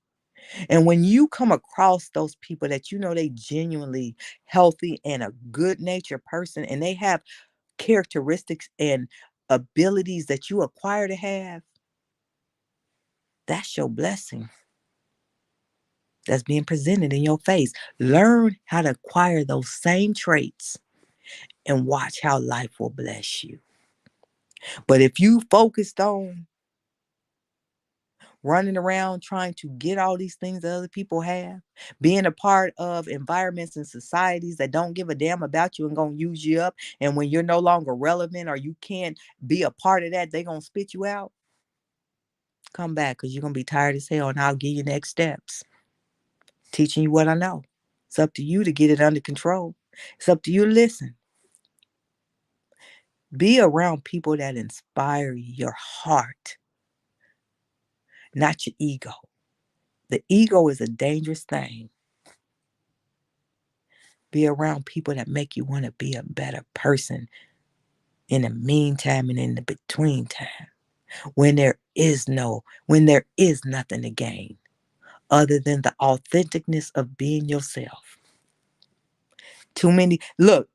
And when you come across those people that you know they genuinely healthy and a good natured person and they have characteristics and abilities that you acquire to have, that's your blessing that's being presented in your face. Learn how to acquire those same traits and watch how life will bless you. But if you focused on running around trying to get all these things that other people have, being a part of environments and societies that don't give a damn about you and gonna use you up, and when you're no longer relevant or you can't be a part of that, they gonna spit you out. Come back because you're gonna be tired as hell, and I'll give you next steps. Teaching you what I know. It's up to you to get it under control. It's up to you to listen. Be around people that inspire your heart, not your ego. The ego is a dangerous thing. Be around people that make you want to be a better person in the meantime and in the between time. When there is nothing to gain other than the authenticness of being yourself. Too many, look,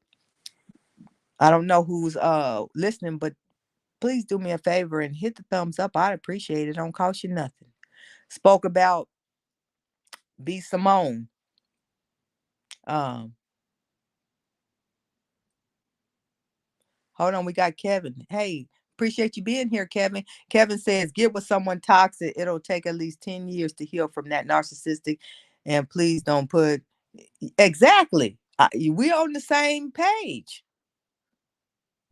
I don't know who's listening, but please do me a favor and hit the thumbs up. I'd appreciate it. It don't cost you nothing. Spoke about B. Simone. Um, Hold on, we got Kevin. Hey, appreciate you being here, Kevin. Kevin says, get with someone toxic. It'll take at least 10 years to heal from that narcissistic. And please don't put exactly. We on the same page.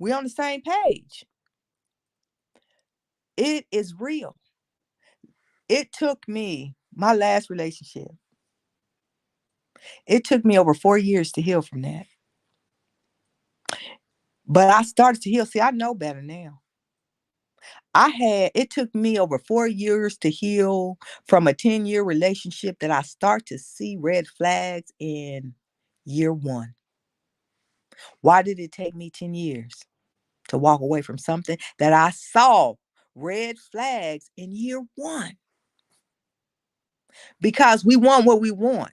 We on the same page. It is real. It took me, my last relationship, it took me over 4 years to heal from that. But I started to heal. See, I know better now. It took me over 4 years to heal from a 10-year relationship that I start to see red flags in year one. Why did it take me 10 years to walk away from something that I saw red flags in year one? Because we want what we want.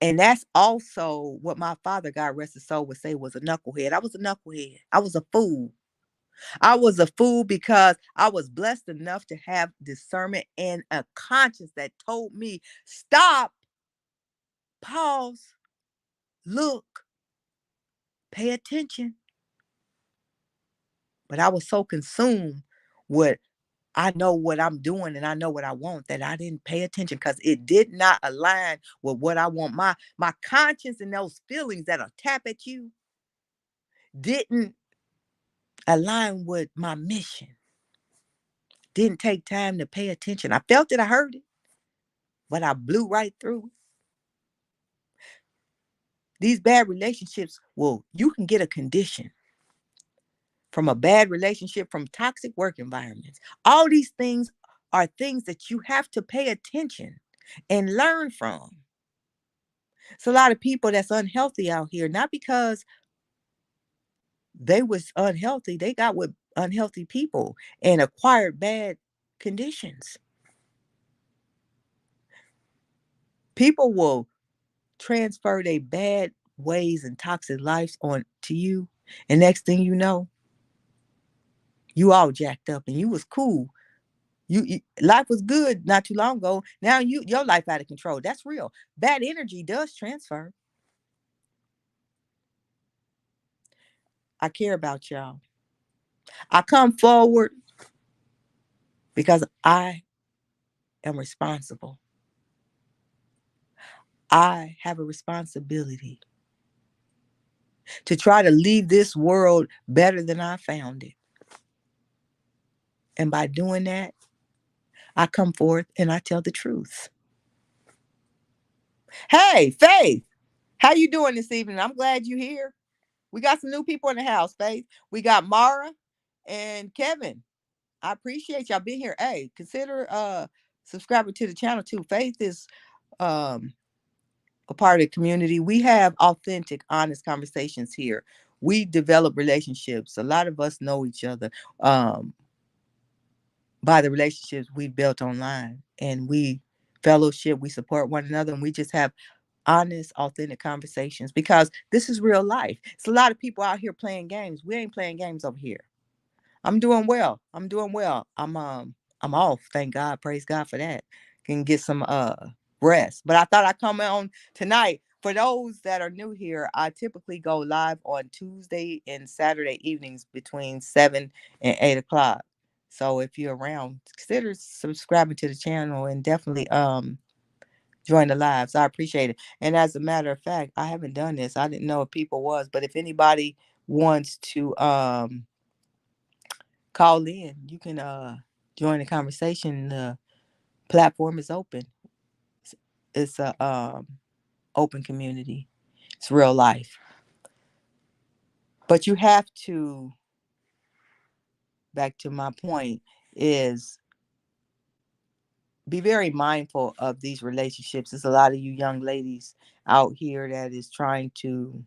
And that's also what my father, God rest his soul, would say was a knucklehead. I was a knucklehead. I was a fool. I was a fool because I was blessed enough to have discernment and a conscience that told me, stop, pause, look, pay attention. But I was so consumed with, I know what I'm doing and I know what I want, that I didn't pay attention because it did not align with what I want. My conscience and those feelings that'll tap at you didn't align with my mission. Didn't take time to pay attention. I felt it, I heard it, but I blew right through it. These bad relationships, well, you can get a condition from a bad relationship, from toxic work environments. All these things are things that you have to pay attention and learn from. It's a lot of people that's unhealthy out here, not because they was unhealthy, they got with unhealthy people and acquired bad conditions. People will transfer their bad ways and toxic lives on to you, and next thing you know, you all jacked up and you was cool. You life was good not too long ago. Now your life out of control. That's real. Bad energy does transfer. I care about y'all. I come forward because I am responsible. I have a responsibility to try to leave this world better than I found it. And by doing that, I come forth and I tell the truth. Hey, Faith, how you doing this evening? I'm glad you're here. We got some new people in the house, Faith. We got Mara and Kevin. I appreciate y'all being here. Hey, consider subscribing to the channel too. Faith is um a part of the community. We have authentic, honest conversations here. We develop relationships. A lot of us know each other by the relationships we built online, and we fellowship, we support one another, and we just have honest, authentic conversations because this is real life. It's a lot of people out here playing games. We ain't playing games over here. I'm doing well. I'm doing well. I'm off. Thank God. Praise God for that. Can get some rest. But I thought I'd come on tonight. For those that are new here, I typically go live on Tuesday and Saturday evenings between 7 and 8 o'clock. So if you're around, consider subscribing to the channel and definitely join the lives. I appreciate it. And as a matter of fact, I haven't done this. I didn't know if people was, but if anybody wants to call in, you can join the conversation. The platform is open. It's a open community. It's real life. But you have to, back to my point, is be very mindful of these relationships. There's a lot of you young ladies out here that is trying to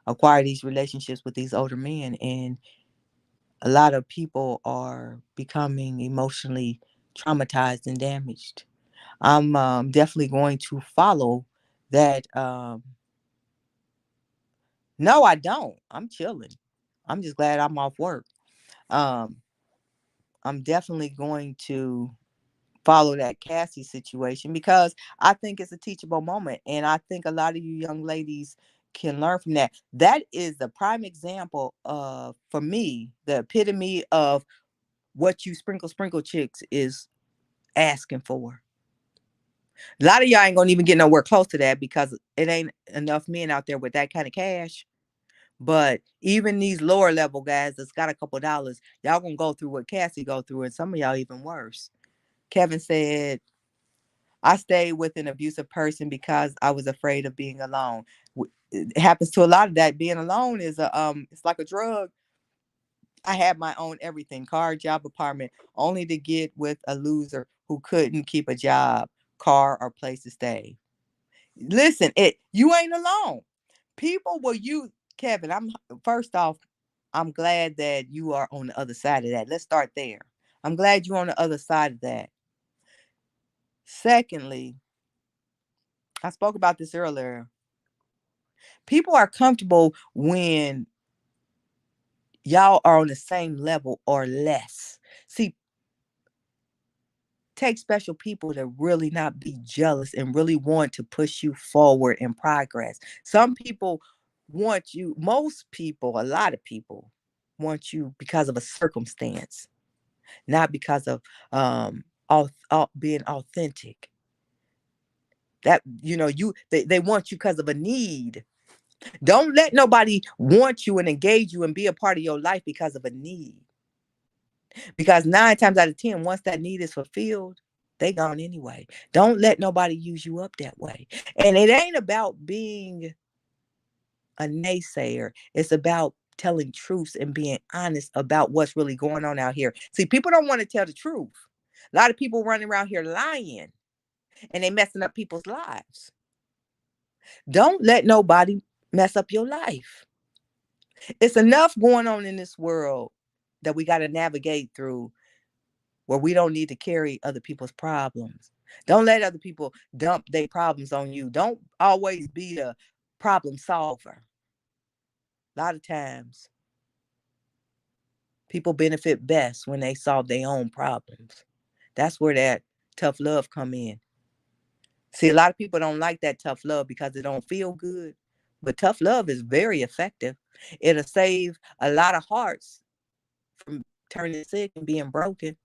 acquire these relationships with these older men, and a lot of people are becoming emotionally traumatized and damaged. I'm definitely going to follow that. No, I don't. I'm chilling. I'm just glad I'm off work. Um, I'm definitely going to follow that Cassie situation because I think it's a teachable moment. And I think a lot of you young ladies can learn from that. That is the prime example of, for me, the epitome of what you sprinkle chicks is asking for. A lot of y'all ain't gonna even get nowhere close to that because it ain't enough men out there with that kind of cash. But even these lower level guys that's got a couple dollars, y'all gonna go through what Cassie go through, and some of y'all even worse. Kevin said, I stayed with an abusive person because I was afraid of being alone. It happens to a lot of that. Being alone is it's like a drug. I had my own everything, car, job, apartment, only to get with a loser who couldn't keep a job, car, or place to stay. Listen, you ain't alone. People will use Kevin. I'm first off, I'm glad that you are on the other side of that. Let's start there. I'm glad you're on the other side of that. Secondly, I spoke about this earlier. People are comfortable when y'all are on the same level or less. See, take special people to really not be jealous and really want to push you forward in progress. Some people want you, most people, a lot of people want you because of a circumstance, not because of being authentic. That they want you because of a need. Don't let nobody want you and engage you and be a part of your life because of a need. Because 9 times out of 10, once that need is fulfilled, they gone anyway. Don't let nobody use you up that way. And it ain't about being a naysayer. It's about telling truths and being honest about what's really going on out here. See, people don't want to tell the truth. A lot of people running around here lying and they messing up people's lives. Don't let nobody mess up your life. It's enough going on in this world that we got to navigate through where we don't need to carry other people's problems. Don't let other people dump their problems on you. Don't always be the problem solver. A lot of times, people benefit best when they solve their own problems. That's where that tough love come in. See, a lot of people don't like that tough love because it don't feel good. But tough love is very effective. It'll save a lot of hearts from turning sick and being broken.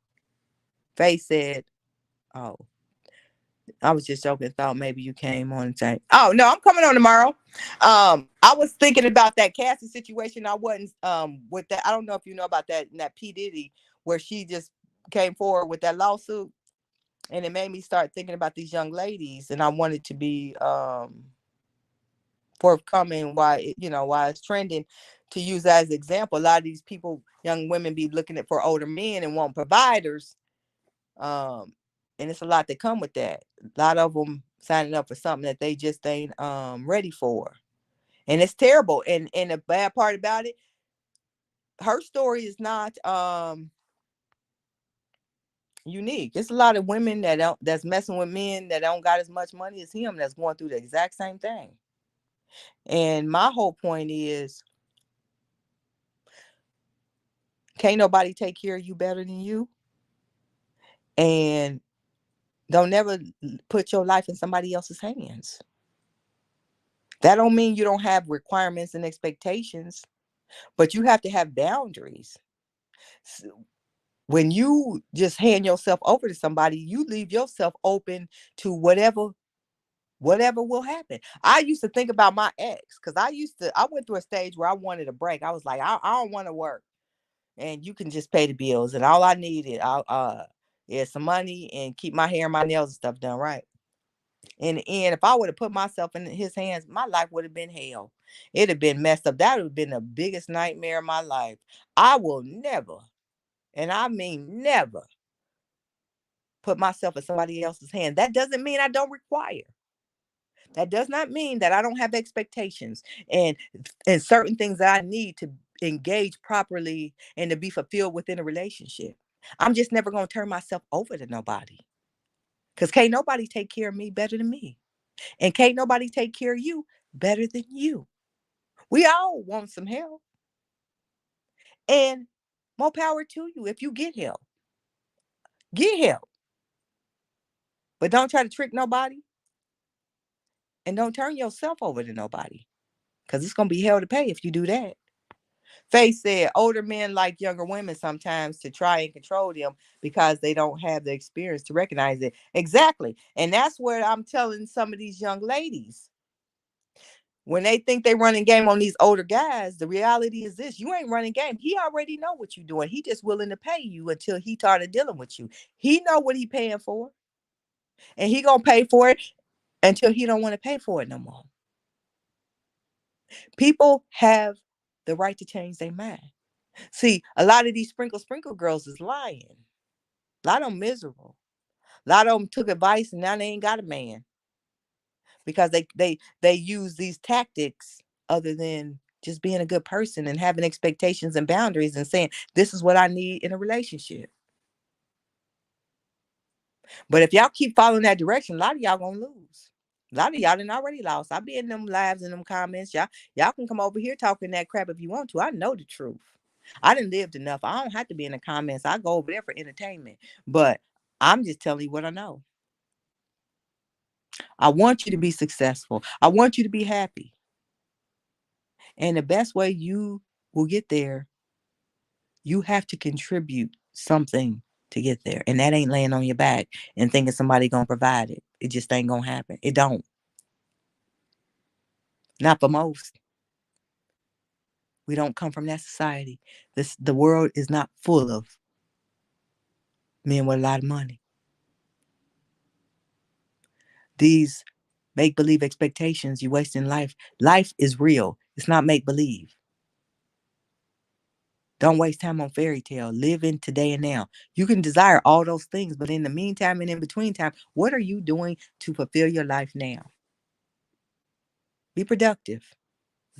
Faith said, oh, I was just joking. Thought maybe you came on and say, "Oh no, I'm coming on tomorrow." I was thinking about that Cassie situation. I wasn't with that. I don't know if you know about that P Diddy where she just came forward with that lawsuit, and it made me start thinking about these young ladies, and I wanted to be forthcoming. Why it's trending to use that as an example. A lot of these people, young women, be looking at for older men and want providers. Um, and it's a lot that come with that. A lot of them signing up for something that they just ain't ready for. And it's terrible. And the bad part about it, her story is not unique. It's a lot of women that's messing with men that don't got as much money as him that's going through the exact same thing. And my whole point is, can't nobody take care of you better than you. And don't never put your life in somebody else's hands. That don't mean you don't have requirements and expectations, but you have to have boundaries. When you just hand yourself over to somebody, you leave yourself open to whatever will happen. I used to think about my ex because I went through a stage where I wanted a break. I was like, I don't want to work, and you can just pay the bills, and all I needed, is some money and keep my hair and my nails and stuff done right. In the end, if I would have put myself in his hands, my life would have been hell. It'd have been messed up. That would have been the biggest nightmare of my life. I will never, and I mean never, put myself in somebody else's hand. That doesn't mean I don't require. That does not mean that I don't have expectations and certain things that I need to engage properly and to be fulfilled within a relationship. I'm just never going to turn myself over to nobody. Because can't nobody take care of me better than me. And can't nobody take care of you better than you. We all want some help. And more power to you if you get help. Get help. But don't try to trick nobody. And don't turn yourself over to nobody. Because it's going to be hell to pay if you do that. Faith said older men like younger women sometimes to try and control them because they don't have the experience to recognize it. Exactly. And that's where I'm telling some of these young ladies, when they think they running game on these older guys, the reality is this: you ain't running game. He already know what you're doing. He just willing to pay you until he started dealing with you. He know what he paying for, and he gonna pay for it until he don't want to pay for it no more. People have the right to change their mind. See, a lot of these sprinkle girls is lying. A lot of them miserable. A lot of them took advice and now they ain't got a man because they use these tactics other than just being a good person and having expectations and boundaries and saying, this is what I need in a relationship. But if y'all keep following that direction, a lot of y'all gonna lose. A lot of y'all done already lost. I be in them lives and them comments. Y'all can come over here talking that crap if you want to. I know the truth. I done lived enough. I don't have to be in the comments. I go over there for entertainment. But I'm just telling you what I know. I want you to be successful. I want you to be happy. And the best way you will get there, you have to contribute something to get there. And that ain't laying on your back and thinking somebody gonna provide it. It just ain't gonna happen. It don't. Not for most. We don't come from that society. The world is not full of men with a lot of money. These make-believe expectations you waste in life. Life is real. It's not make-believe. Don't waste time on fairy tale. Live in today and now. You can desire all those things, but in the meantime and in between time, what are you doing to fulfill your life now? Be productive.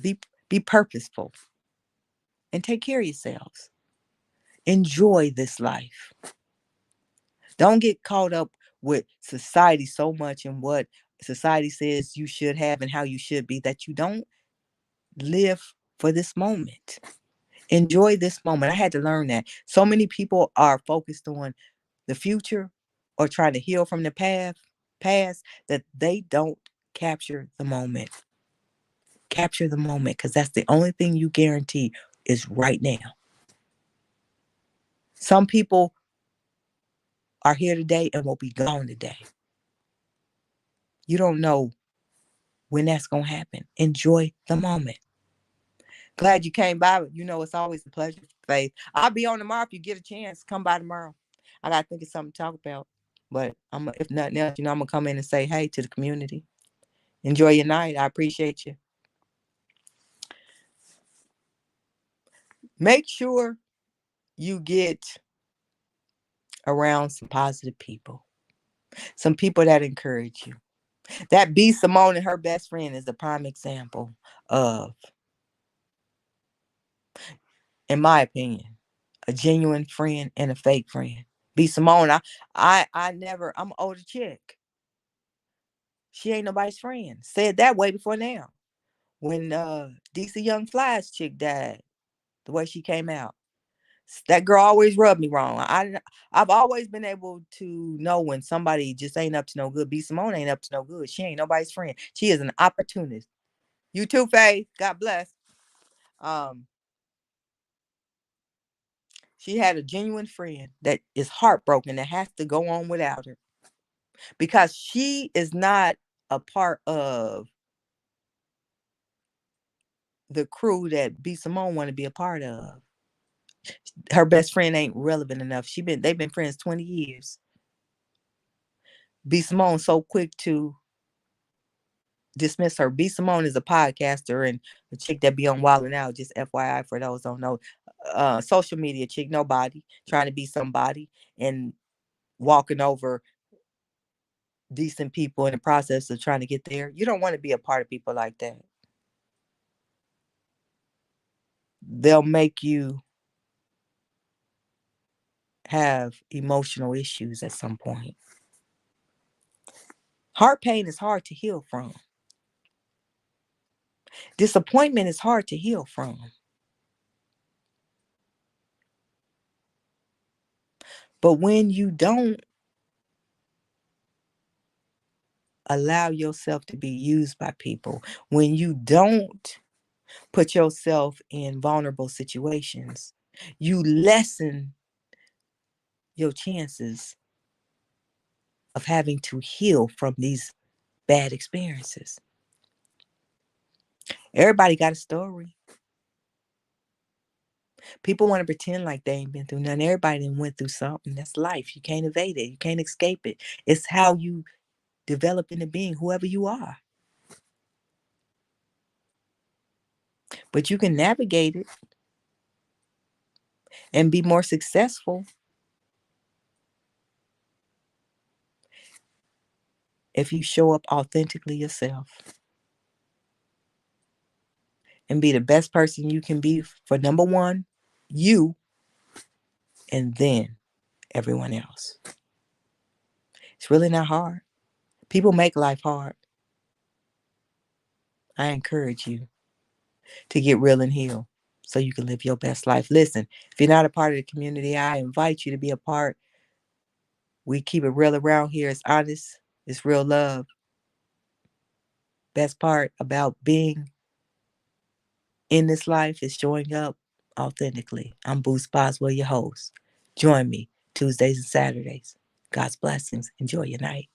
Be purposeful. And take care of yourselves. Enjoy this life. Don't get caught up with society so much and what society says you should have and how you should be that you don't live for this moment. Enjoy this moment. I had to learn that. So many people are focused on the future or trying to heal from the past that they don't capture the moment. Capture the moment because that's the only thing you guarantee is right now. Some people are here today and will be gone today. You don't know when that's going to happen. Enjoy the moment. Glad you came by. You know, it's always a pleasure, Faith. I'll be on tomorrow if you get a chance. Come by tomorrow. I got to think of something to talk about. But if nothing else, I'm going to come in and say hey to the community. Enjoy your night. I appreciate you. Make sure you get around some positive people. Some people that encourage you. That B. Simone and her best friend is a prime example of, in my opinion, a genuine friend and a fake friend. B. Simone, I'm an older chick. She ain't nobody's friend. Said that way before now. When DC Young Fly's chick died, the way she came out. That girl always rubbed me wrong. I've always been able to know when somebody just ain't up to no good. B. Simone ain't up to no good. She ain't nobody's friend. She is an opportunist. You too, Faye. God bless. Um, she had a genuine friend that is heartbroken that has to go on without her because she is not a part of the crew that B. Simone want to be a part of. Her best friend ain't relevant enough. They've been friends 20 years. B. Simone so quick to dismiss her. B Simone is a podcaster and a chick that be on Wild 'N Out, just FYI for those who don't know. Social media chick, nobody, trying to be somebody and walking over decent people in the process of trying to get there. You don't want to be a part of people like that. They'll make you have emotional issues at some point. Heart pain is hard to heal from. Disappointment is hard to heal from. But when you don't allow yourself to be used by people, when you don't put yourself in vulnerable situations, you lessen your chances of having to heal from these bad experiences. Everybody got a story. People want to pretend like they ain't been through nothing. Everybody done went through something. That's life. You can't evade it. You can't escape it. It's how you develop into being whoever you are. But you can navigate it and be more successful if you show up authentically yourself and be the best person you can be for number one, you, and then everyone else. It's really not hard. People make life hard. I encourage you to get real and heal so you can live your best life. Listen, if you're not a part of the community, I invite you to be a part. We keep it real around here. It's honest. It's real love. Best part about being in this life is showing up authentically. I'm Boost Boswell, your host. Join me Tuesdays and Saturdays. God's blessings. Enjoy your night.